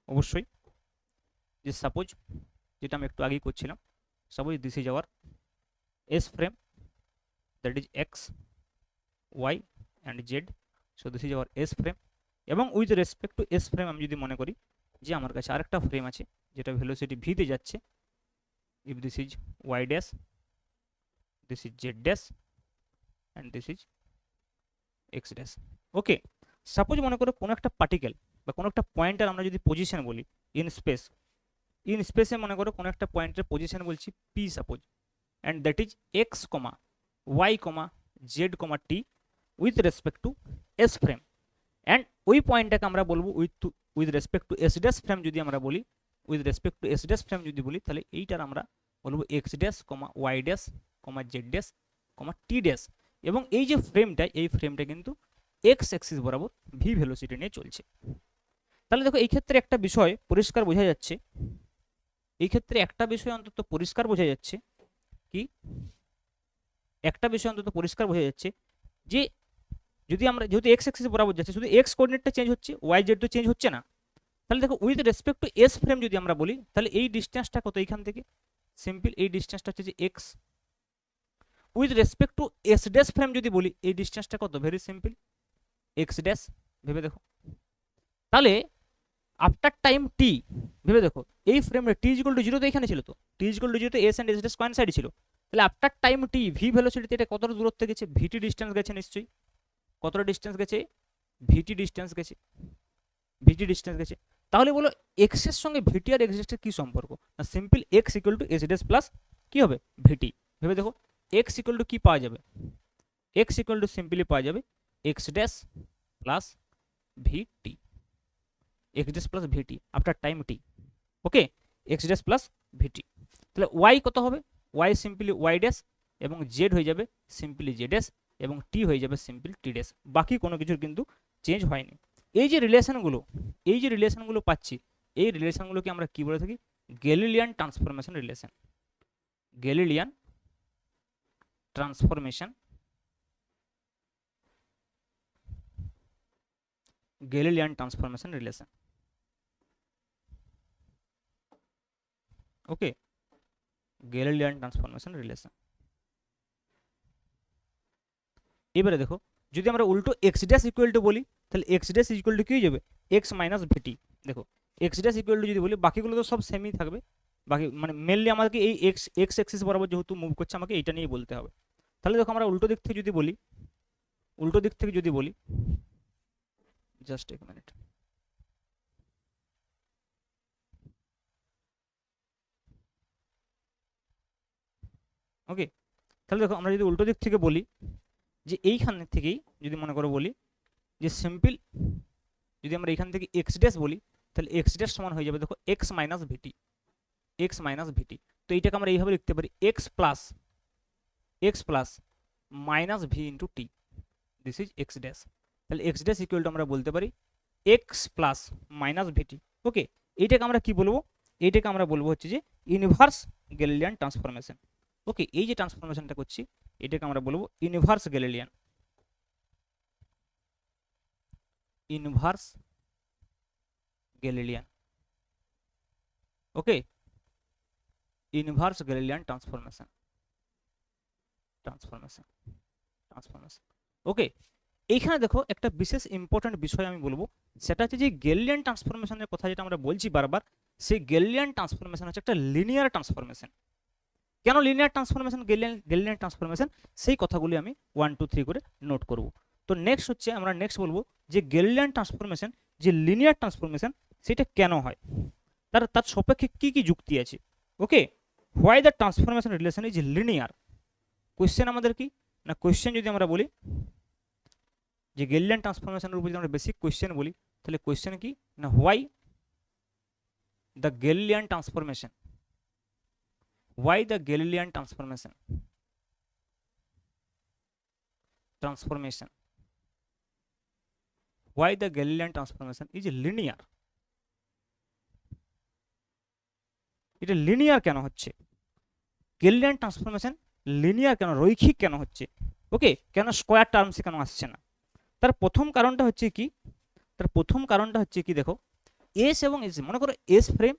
অবশ্যই। যে সাপোজ, যেটা আমি একটু আগেই করছিলাম, suppose this is our S frame, that is X Y and Z. So this is our S frame এবং with respect to S frame আমি যদি মনে করি যে আমার কাছে আরেকটা ফ্রেম আছে যেটা ভেলোসিটি ভিতে যাচ্ছে, if this is y dash, this is z dash and this is x dash। Okay, suppose মনে করো কোনো একটা পার্টিকেল বা কোনো একটা পয়েন্টের আমরা যদি পজিশন বলি ইন স্পেসে মনে করো কোনো একটা পয়েন্টের পজিশন বলছি P suppose, and that is X comma Y comma Z comma T with respect to S frame, অ্যান্ড ওই পয়েন্টটাকে আমরা বলবো with respect to S dash frame. যদি আমরা বলি with respect to S dash frame যদি বলি, তাহলে এইটার আমরা বলবো X dash comma Y dash comma Z dash comma T dash. এবং এই যে ফ্রেমটা, এই ফ্রেমটা কিন্তু এক্স অ্যাক্সিস বরাবর ভি ভেলোসিটি নিয়ে চলছে। তাহলে দেখো এই ক্ষেত্রে একটা বিষয় পরিষ্কার বোঝা যাচ্ছে, এই ক্ষেত্রে একটা বিষয় অন্তত পরিষ্কার বোঝা যাচ্ছে কি, একটা বিষয় অন্তত পরিষ্কার বোঝা যাচ্ছে যে যদি আমরা যেহেতু এক্স অ্যাক্সিস বরাবর যাচ্ছে, শুধু এক্স কোঅর্ডিনেটটা চেঞ্জ হচ্ছে, ওয়াই জেড তো চেঞ্জ হচ্ছে না। তাহলে দেখো with respect to S frame যদি আমরা বলি, তাহলে এই ডিস্টেন্সটা কত এখান থেকে, সিম্পল এই ডিস্টেন্সটা হচ্ছে যে x. With respect to S dash frame যদি বলি, এই ডিস্টেন্সটা কত, ভেরি সিম্পল এক্স ড্যাশ। ভেবে দেখো, তাহলে আফটার টাইম টি, ভেবে দেখো এই ফ্রেমে টি ইকুয়াল টু 0 তো এখানে ছিল, তো টি ইকুয়াল টু 0 তো S and S dash coincide ছিল। তাহলে আফটার টাইম টি ভি ভেলোসিটিতে এটা কতটা দূরত্বে গেছে, ভিটি ডিস্টেন্স গেছে নিশ্চয়ই। কতটা ডিস্টেন্স গেছে, ভিটি ডিস্টেন্স গেছে। তাহলে বলো এক্স এর সঙ্গে ভিটি আর এক্স ড্যাশের কি সম্পর্ক, না simple x equal to S dash plus কি হবে ভিটি। ভেবে দেখো এক্স ইকুয়াল টু কি পাওয়া যাবে, এক্স ইকুয়াল টু সিম্পলি পাওয়া যাবে এক্স ড্যাশ প্লাস ভিটি, এক্স ড্যাশ প্লাস ভিটি আফটার টাইম টি। ওকে, এক্স ড্যাশ প্লাস ভিটি। তাহলে ওয়াই কত হবে, ওয়াই সিম্পলি ওয়াই ড্যাশ এবং জেড হয়ে যাবে সিম্পলি জেড ড্যাশ এবং টি হয়ে যাবে সিম্পল টি ড্যাশ। বাকি কোনো কিছুর কিন্তু চেঞ্জ হয়নি। এই যে রিলেশনগুলো পাচ্ছি, এই রিলেশনগুলোকে আমরা কি বলে থাকি? Galilean transformation relation. Galilean transformation relation. Okay, Galilean transformation relation. এবারে দেখো, যদি আমরা উল্টো এক্স ড্যাশ ইকুয়াল টু বলি, তাহলে এক্স ড্যাশ ইকুয়াল টু কি হয়ে যাবে? এক্স মাইনাস ভিটি। দেখো, এক্স ড্যাশ ইকুয়াল টু যদি বলি, বাকিগুলো তো সব সেমই থাকবে। বাকি মানে মেনলি আমাকে এই এক্স এক্সিস বরাবর যেহেতু মুভ করছে, আমাকে এইটা নিয়ে বলতে হবে। তাহলে দেখো, আমরা উল্টো দিক থেকে যদি বলি, জাস্ট এক মিনিট। ওকে, তাহলে দেখো, আমরা যদি উল্টো দিক থেকে বলি, যে এইখান থেকেই যদি মনে করো বলি যে সিম্পল, যদি আমরা এখান থেকে এক্স ড্যাশ বলি, তাহলে এক্স ড্যাশ সমান হয়ে যাবে, দেখো, এক্স মাইনাস ভিটি। তো এইটাকে আমরা এইভাবে লিখতে পারি, x plus minus V into T, this is x dash. তাহলে এক্স ড্যাশ ইকুয়াল টু আমরা বলতে পারি এক্স প্লাস মাইনাস ভিটি। ওকে, এইটাকে আমরা কি বলবো? এইটাকে আমরা বলবো হচ্ছে যে ইনভার্স গ্যালিলিয়ান ট্রান্সফরমেশন। ওকে, এই যে ট্রান্সফরমেশনটা করছি, এটাকে আমরা বলবো ইনভার্স গ্যালিলিয়ান ওকে, ইনভার্স গ্যালিলিয়ান ট্রান্সফরমেশন। ওকে, এইখানে দেখো একটা বিশেষ ইম্পর্টেন্ট বিষয় আমি বলবো, সেটা হচ্ছে যে গ্যালিলিয়ান ট্রান্সফরমেশনের কথা যেটা আমরা বলছি বারবার, সেই গ্যালিলিয়ান ট্রান্সফরমেশন হচ্ছে একটা লিনিয়ার ট্রান্সফরমেশন। কেন লিনিয়ার ট্রান্সফরমেশন, গ্যালিলিয়ান ট্রান্সফরমেশন, সেই কথাগুলি আমি 1 2 3 করে নোট করব। তো নেক্সট হচ্ছে, আমরা নেক্সট বলবো যে গ্যালিলিয়ান ট্রান্সফরমেশন, যে লিনিয়ার ট্রান্সফরমেশন, সেটা কেন হয়, তার সপক্ষে কি কি যুক্তি আছে। Okay, why the transformation relation is linear. Question আমাদের কি না, কোয়েশ্চেন যদি আমরা বলি যে গ্যালিলিয়ান ট্রান্সফরমেশনের উপর যদি আমরা বেসিক কোয়েশ্চেন বলি, তাহলে কোয়েশ্চেন কি না, why the Galilean transformation, why the Galilean transformation why the Galilean transformation is linear। এটা লিনিয়ার কেন হচ্ছে? গ্যালিলিয়ান ট্রান্সফরমেশন লিনিয়ার কেন, রৈখিক কেন হচ্ছে? ওকে, কেন স্কয়ার টার্মসে কেন আসছে না? তার প্রথম কারণটা হচ্ছে কি, দেখো, এস এবং এস, মনে করো এস ফ্রেম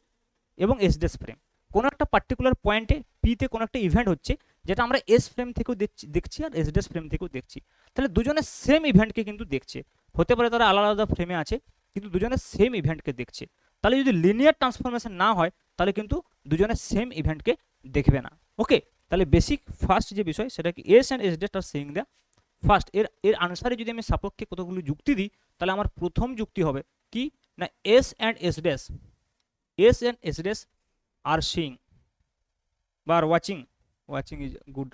এবং এস ড্যাশ ফ্রেম, কোনো একটা পার্টিকুলার পয়েন্টে পিতে কোনো একটা ইভেন্ট হচ্ছে, যেটা আমরা এস ফ্রেম থেকেও দেখছি আর এস ড্যাশ ফ্রেম থেকেও দেখছি। তাহলে দুজনে সেম ইভেন্টকে কিন্তু দেখছে, হতে পারে তারা আলাদা আলাদা ফ্রেমে আছে, কিন্তু দুজনে সেম ইভেন্টকে দেখছে। তাহলে যদি লিনিয়ার ট্রান্সফরমেশন না হয়, তাহলে কিন্তু দুজনে সেম ইভেন্টকে দেখবে না। ওকে, তাহলে বেসিক ফার্স্ট যে বিষয়, সেটা কি S and S dash are saying the first. এর আনসারে যদি আমি সাপেক্ষে কতগুলো যুক্তি দিই, তাহলে আমার প্রথম যুক্তি হবে কি না, S and S dash are seeing or watching is a good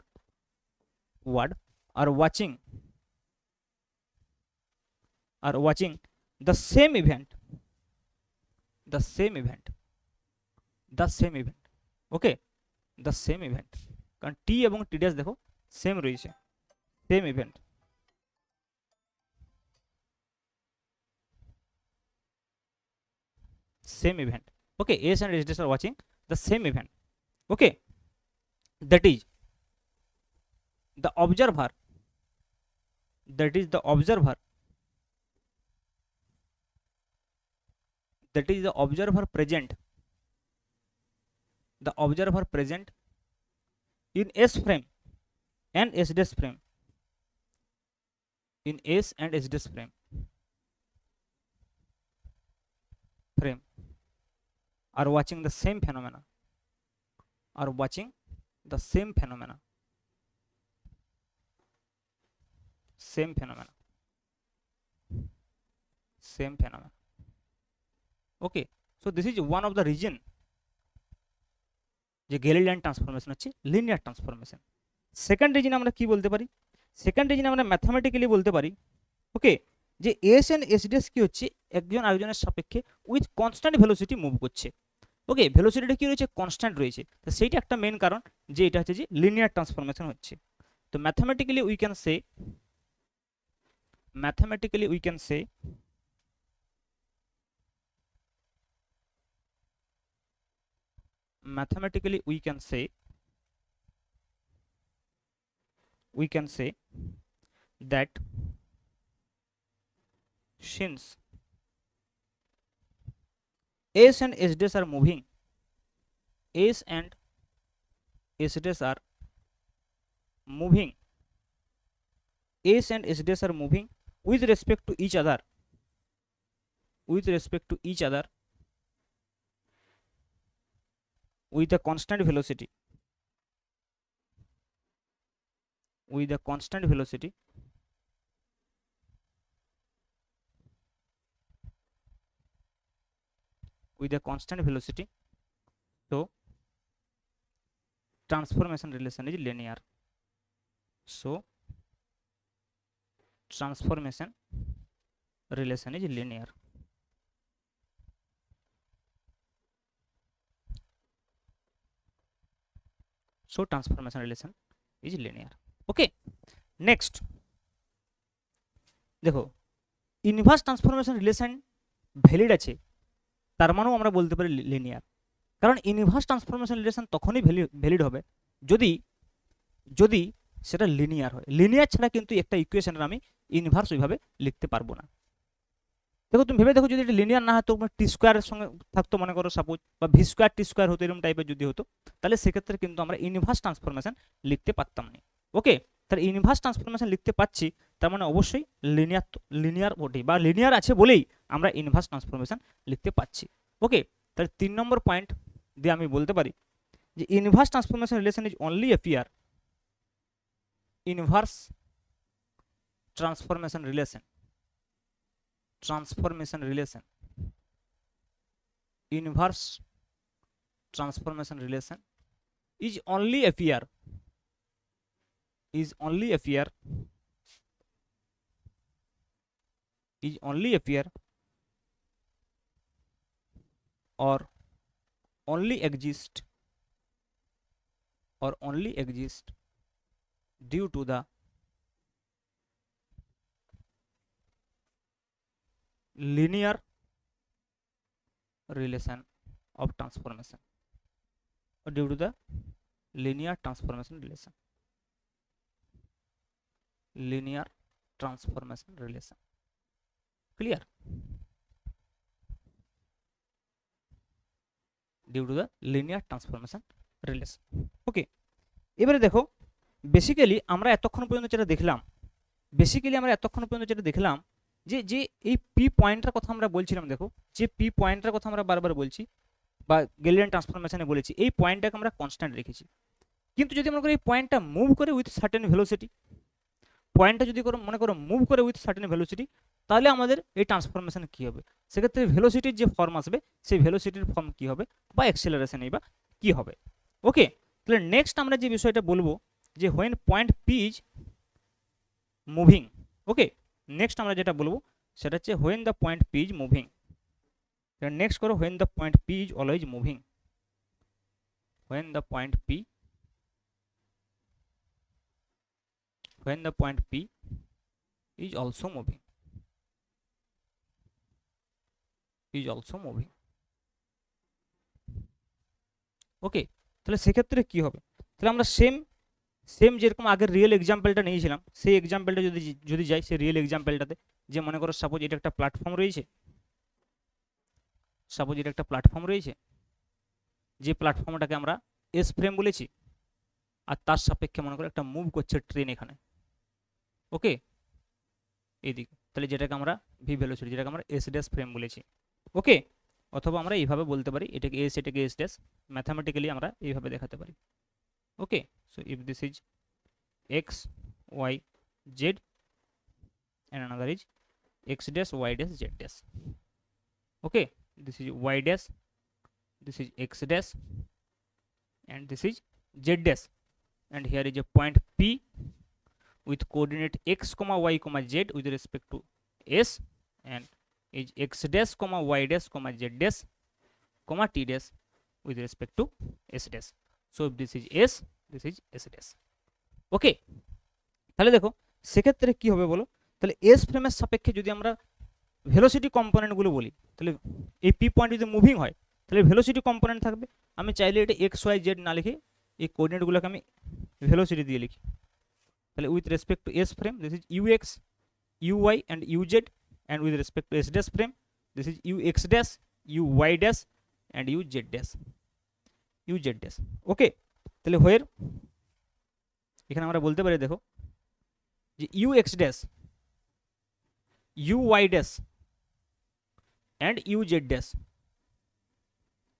word, are watching the same event okay, the same event, কারণ টি এবং টি ড্যাশ দেখো সেম রয়েছে, same event. Okay, S and S dash are watching the same event. Okay, that is the observer present in S frame and S dash frame, are watching the same phenomena, Okay, so this is one of the reason যে Galilean transformation হচ্ছে linear transformation. Second reason আমরা কি বলতে পারি? Second reason আমরা mathematically বলতে পারি, ওকে, যে এস এন্ড এস ড্যাশ কি হচ্ছে, একজন আরেকজনের সাপেক্ষে উইথ কনস্ট্যান্ট ভেলোসিটি মুভ করছে। ওকে, ভেলোসিটিটা কি রয়েছে, কনস্ট্যান্ট রয়েছে। তো সেইটা একটা মেন কারণ যে এটা হচ্ছে যে লিনিয়ার ট্রান্সফরমেশন হচ্ছে। তো mathematically we can say mathematically we can say that since S and S dash are moving, S and S dash are moving, S and S dash are moving with respect to each other, with respect to each other with a constant velocity, with a constant velocity, with a constant velocity, so transformation relation is linear. So transformation relation is linear. So transformation relation is linear. Okay, next দেখো inverse transformation relation valid আছে, তার মানেও আমরা বলতে পারি linear. কারণ inverse transformation relation তখনই valid হবে যদি যদি সেটা লিনিয়ার হয়। লিনিয়ার ছাড়া কিন্তু একটা ইকুয়েশনের আমি ইনভার্স ওইভাবে লিখতে পারবো না। দেখো তুমি ভেবে দেখো, যদি এটা লিনিয়ার না হতো, টি স্কোয়ারের সঙ্গে থাকতো মনে করো সাপোজ, বা ভি স্কোয়ার টি স্কোয়ার হতো, এরকম টাইপের যদি হতো, তাহলে সেক্ষেত্রে কিন্তু আমরা ইনভার্স ট্রান্সফরমেশন লিখতে পারতাম না। ওকে, তাহলে ইনভার্স ট্রান্সফরমেশন লিখতে পাচ্ছি, তার মানে অবশ্যই লিনিয়ার বটেই, বা লিনিয়ার আছে বলেই আমরা ইনভার্স ট্রান্সফরমেশন লিখতে পাচ্ছি। ওকে, তাহলে 3 নম্বর পয়েন্ট দিয়ে আমি বলতে পারি যে inverse transformation relation is only appear, inverse transformation relation inverse transformation relation is only appear or only exist due to the linear relation of transformation, or due to the linear transformation relation, clear, due to the linear transformation relation. ওকে, এবারে দেখো basically আমরা এতক্ষণ পর্যন্ত যেটা দেখলাম যে যে এই পি পয়েন্টটার কথা আমরা বলছিলাম, দেখো যে পি পয়েন্টটার কথা আমরা বারবার বলছি বা গেলিলিয়ান ট্রান্সফরমেশনে বলেছি, এই পয়েন্টটাকে আমরা কনস্ট্যান্ট রেখেছি। কিন্তু যদি মনে করি এই পয়েন্টটা মুভ করে উইথ সার্টেন ভেলোসিটি, মনে করো মুভ করে উইথ সার্টেন ভেলোসিটি, তাহলে আমাদের এই ট্রান্সফরমেশন কি হবে? সেক্ষেত্রে ভেলোসিটির যে ফর্ম আসবে, সেই ভেলোসিটির ফর্ম কি হবে, বা অ্যাক্সেলারেশনই বা কি হবে। ওকে, তাহলে নেক্সট আমরা যে বিষয়টা বলবো যে when point P is moving. Okay, next আমরা যেটা বলবো সেটা হচ্ছে when the point P is moving. Next করো when the point P is always moving, when the point P is also moving, okay, তাহলে সেক্ষেত্রে কি হবে? তাহলে আমরা সেম যেরকম আগের রিয়েল এক্সাম্পলটা নিয়েছিলাম, সেই এক্সাম্পলটা যদি যাই সেই রিয়েল এক্সাম্পলটাতে, যে মনে করো সাপোজ এটা একটা প্ল্যাটফর্ম রয়েছে, যে প্ল্যাটফর্মটাকে আমরা এস ফ্রেম বলেছি, আর তার সাপেক্ষে মনে করো একটা মুভ করছে ট্রেন এখানে। ওকে, এইদিকে, তাহলে যেটাকে আমরা ভি ভেলোসিটি, যেটাকে আমরা এস ড্যাশ ফ্রেম বলেছি। ওকে, অথবা আমরা এইভাবে বলতে পারি, এটাকে এস, এটাকে এস ড্যাশ, ম্যাথামেটিক্যালি আমরা এইভাবে দেখাতে পারি। Okay, so if this is X Y Z and another is x dash y dash z dash. Okay, this is y dash, this is x dash, and this is z dash, and here is a point P with coordinate x comma y comma z with respect to s, and is x dash comma y dash comma z dash comma t dash with respect to s dash. So if this is s, this is s dash. Okay, তাহলে দেখো সেক্ষেত্রে কি হবে বলো? তাহলে S ফ্রেমের সাপেক্ষে যদি আমরা ভেলোসিটি কম্পোনেন্টগুলো বলি, তাহলে এই পি পয়েন্ট যদি মুভিং হয় তাহলে ভেলোসিটি কম্পোনেন্ট থাকবে, আমি চাইলে এটা এক্স ওয়াই জেড না লিখে এই কোঅর্ডিনেটগুলোকে আমি ভেলোসিটি দিয়ে লিখি। তাহলে with respect to S frame this is U X, U Y and U Z, and with respect to S dash frame this is U X dash, U Y dash and U Z dash, U Z dash. Okay, তাহলে where এখানে আমরা বলতে পারি দেখো যে U X dash, U Y dash and uz dash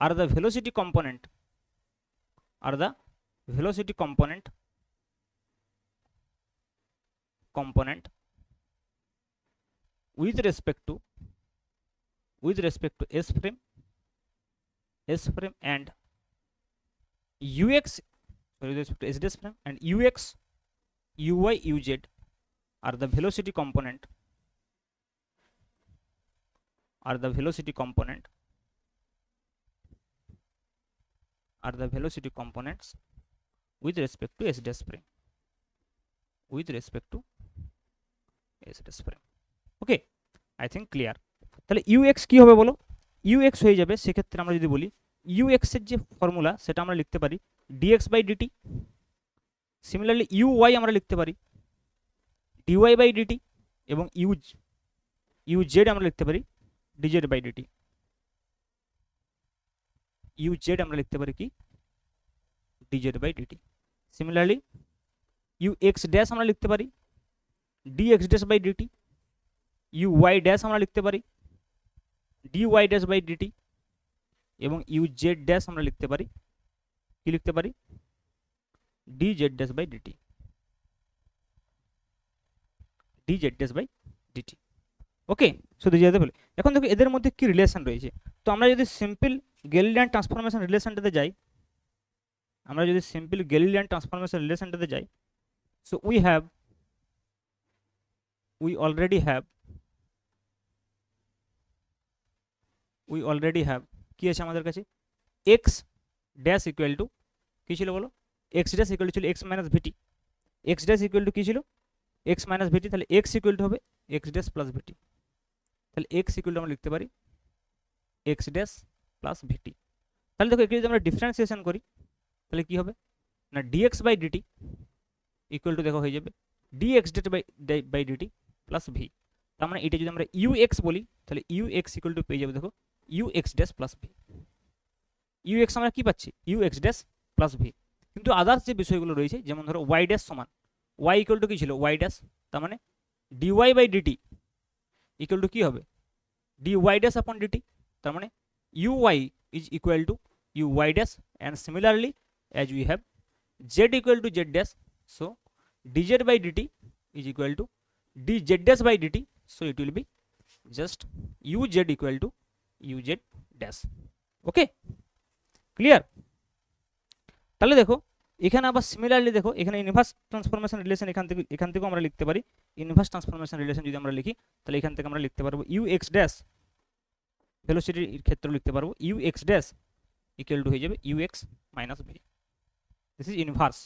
are the velocity component, are the velocity component with respect to s frame and ux, sorry, with respect to s dash frame and ux, uy, uz are the velocity component, are the velocity components with respect to s dash frame, with respect to s dash frame. Okay, I think clear. তাহলে ux কি হবে বলো? ux হয়ে যাবে সেক্ষেত্রে আমরা যদি বলি ux এর যে ফর্মুলা সেটা আমরা লিখতে পারি dx by dt। Similarly uy আমরা লিখতে পারি dy বাই dt, এবং uz আমরা লিখতে পারি dz বাই dt। uz আমরা লিখতে পারি কি dz by dt। Similarly ux dash আমরা লিখতে পারি dx dash by dt, uy dash আমরা লিখতে পারি dy ড্যাশ বাই dt, এবং uz ড্যাশ আমরা লিখতে পারি কি লিখতে পারি dz dash by dt, dz dash by dt। Okay, শুধু যেতে বলি। এখন দেখো এদের মধ্যে কি রিলেশন রয়েছে। তো আমরা যদি সিম্পল গ্যালিলিয়ান ট্রান্সফরমেশন রিলেশনটাতে যাই, সো we already have কি আছে আমাদের কাছে x ড্যাশ ইকুয়াল টু কি ছিল বলো, x ড্যাশ ইকুয়াল টু ছিল x minus V T, x dash equal to কি ছিল x মাইনাস ভিটি, তাহলে x ইকুয়াল টু হবে x ড্যাশ প্লাস ভিটি। তাহলে x ইকুয়াল টু আমরা লিখতে পারি x ড্যাশ প্লাস ভিটি। তাহলে দেখো এখানে যদি আমরা ডিফারেন্সিয়েশন করি তাহলে কি হবে না dx by dt equal to দেখো হয়ে যাবে dx ডেট বাই dt প্লাস v। তার মানে এটা যদি আমরা ux বলি তাহলে ux ইকুয়াল টু পেয়ে যাবে দেখো ux dash plus v। ux আমরা কি পাচ্ছি ux ড্যাশ প্লাস v। কিন্তু আদার্স যে বিষয়গুলো রয়েছে যেমন ধরো y ড্যাশ সমান y ইকুয়াল টু কি ছিল y ড্যাশ, তার মানে dy by dt equal to কি হবে dy ড্যাশ আপন dt, তার মানে uy is equal to uy dash, and similarly as we have z equal to z dash, so dz by dt is equal to dz dash by dt, so it will be just uz equal to uz dash. Okay, clear? তাহলে দেখো এখানে আবার similarly দেখো এখানে inverse transformation relation এখান থেকেও আমরা লিখতে পারি। ইনভার্স ট্রান্সফরমেশন রিলেশন যদি আমরা লিখি তাহলে এখান থেকে আমরা লিখতে পারবো ux ড্যাশ ভেলোসিটির ক্ষেত্রে লিখতে পারবো ux ড্যাশ ইকুয়াল টু হয়ে যাবে ux minus v। This is inverse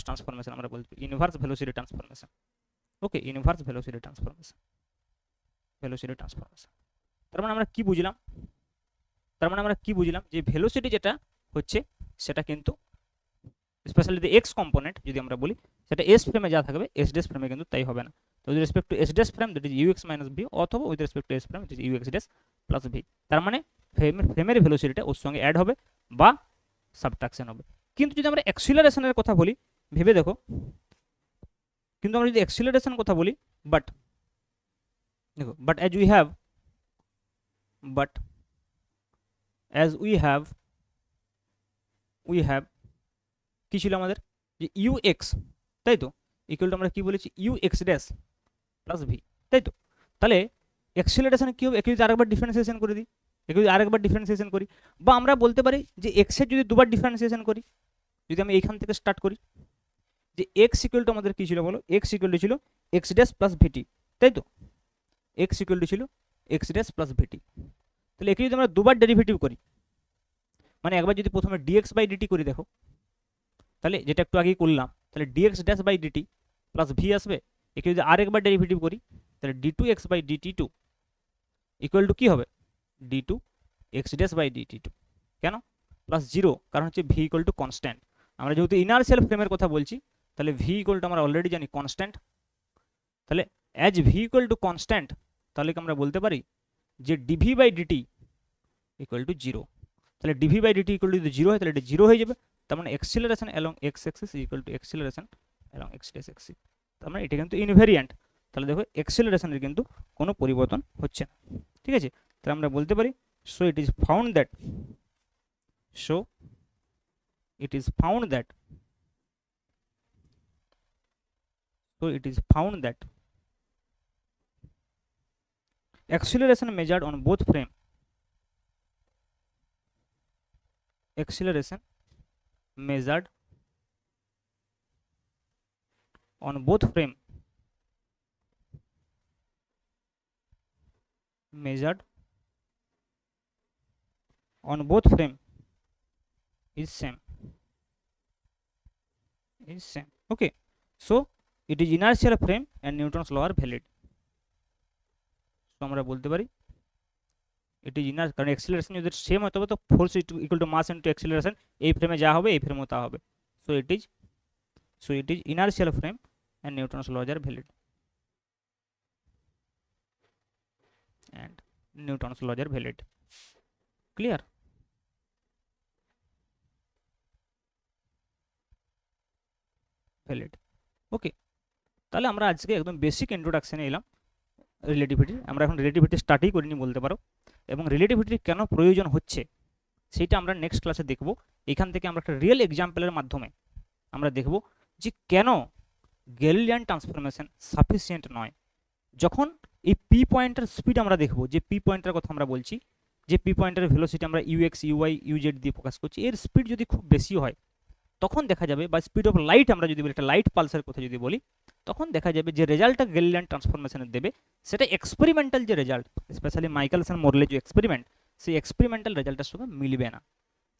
transformation আমরা বলছি, ইনভার্স ভেলোসিটি ট্রান্সফরমেশন। ওকে, ইনভার্স ভেলোসিটি ট্রান্সফরমেশন। তার মানে আমরা কি বুঝলাম যে ভেলোসিটি যেটা হচ্ছে সেটা কিন্তু স্পেশালি দ্য এক্স কম্পোনেন্ট যদি আমরা বলি সেটা এস ফ্রেমে যা থাকবে এস ড্যাশ ফ্রেমে কিন্তু তাই হবে না। তো with respect to S dash frame that is ux minus v, অথবা with respect to S frame that is ux dash plus v। তার মানে ফ্রেমের ভেলোসিটিটা ওর সঙ্গে অ্যাড হবে বা সাবট্রাকশন হবে। কিন্তু যদি আমরা অ্যাক্সিলারেশনের কথা বলি ভেবে দেখো, কিন্তু আমরা যদি অ্যাক্সিলারেশন কথা বলি বাট as we have কি ছিল আমাদের যে ux, তাই তো, ইকুয়াল টু আমরা কি বলেছি ux ড্যাশ প্লাস v, তাই তো। তাহলে অ্যাক্সিলারেশনে কি হবে, একে যদি আরেকবার ডিফারেন্সিয়েশন করে দিই, বা আমরা বলতে পারি যে x এর যদি দুবার ডিফারেন্সিয়েশন করি, যদি আমি এইখান থেকে স্টার্ট করি যে x ইকুয়াল টু আমাদের কি ছিল বলো, x ইকুয়াল টু ছিল x ড্যাশ প্লাস vt, তাই তো, x ইকুয়াল টু ছিল x ড্যাশ প্লাস vt। তাহলে একে যদি আমরা দুবার ডেরিভেটিভ করি, মানে একবার যদি প্রথমে dx বাই dt করি দেখো, তাহলে যেটা একটু আগেই করলাম, তাহলে dx dash by dt plus v আসবে। একে যদি আরেকবার ডেরিভেটিভ করি তাহলে d2x by dt2 equal to কি হবে d2x ড্যাশ বাই dt2। কেন? প্লাস 0, কারণ হচ্ছে ভি ইকুয়াল টু কনস্ট্যান্ট। আমরা যেহেতু ইনার্শিয়াল ফ্রেমের কথা বলছি, তাহলে ভি ইকুয়াল টু আমরা অলরেডি জানি কনস্ট্যান্ট। তাহলে as V equal to constant, তাহলে কি আমরা বলতে পারি যে D V by D T equal to 0। তাহলে D V by D T equal to যদি 0 হয় তাহলে এটা 0 হয়ে যাবে। তার মানে acceleration along x Axis equal to acceleration along x dash Axis. তার মানে এটা কিন্তু ইনভেরিয়েন্ট। তাহলে দেখো এক্সিলারেশনের কিন্তু কোনো পরিবর্তন হচ্ছে না, ঠিক আছে। তাহলে আমরা বলতে পারি so it is found that, so it is found that so it is found that acceleration measured on both frame, acceleration measured on both frame, measured on both frame is same, is same. Okay, so it is inertial frame and Newton's law are valid. So আমরা বলতে পারি it is inertial, কারণ acceleration যদি same হয় তবে তো force equal to mass into acceleration, এই ফ্রেমে যা হবে এই ফ্রেমও তা হবে। so it is inertial frame and Newton's laws are valid, and Newton's laws are valid. Clear? Valid. Okay, তাহলে আমরা আজকে একদম বেসিক ইন্ট্রোডাকশনে এলাম রিলেটিভিটি। আমরা এখন রিলেটিভিটি স্টার্টই করিনি বলতে পারো, এবং রিলেটিভিটির কেন প্রয়োজন হচ্ছে সেটা আমরা নেক্সট ক্লাসে দেখব। এখান থেকে আমরা একটা রিয়েল এক্সাম্পলের মাধ্যমে আমরা দেখব যে কেন গ্যালিলিয়ান ট্রান্সফরমেশন সাফিসিয়েন্ট নয়। যখন এই পি পয়েন্টের স্পিড আমরা দেখব, যে পি পয়েন্টের কথা আমরা বলছি, যে পি পয়েন্টের ভেলোসিটি আমরা ইউএক্স ইউওয়াই ইউজেড দিয়ে প্রকাশ করছি, এর স্পিড যদি খুব বেশি হয় তখন দেখা যাবে, বা স্পিড অফ লাইট আমরা যদি বলি, একটা লাইট পালসের কথা যদি বলি, তখন দেখা যাবে যে রেজাল্টটা গ্যালিলিয়ান ট্রান্সফরমেশনের দেবে সেটা এক্সপেরিমেন্টাল যে রেজাল্ট, স্পেশালি মাইকেলসন মোরলে যে এক্সপেরিমেন্ট, সেই এক্সপেরিমেন্টাল রেজাল্টের সঙ্গে মিলবে না।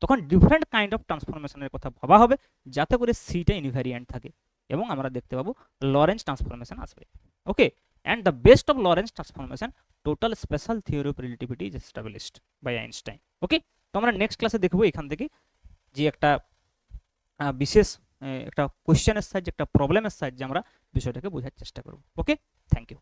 তখন ডিফারেন্ট কাইন্ড অফ ট্রান্সফরমেশনের কথা ভাবা হবে যাতে করে সিটা ইনভ্যারিয়েন্ট থাকে, এবং আমরা দেখতে পাবো লরেন্স ট্রান্সফরমেশন আসবে। Okay, and the best of Lorentz transformation total special theory of relativity is established by Einstein. Okay, তো আমরা নেক্সট ক্লাসে দেখবো এখান থেকে যে একটা বিশেষ একটা কোশ্চেনের সাহায্যে, একটা প্রবলেমের সাহায্যে আমরা বিষয়টাকে বোঝার চেষ্টা করব। ওকে, থ্যাংক ইউ।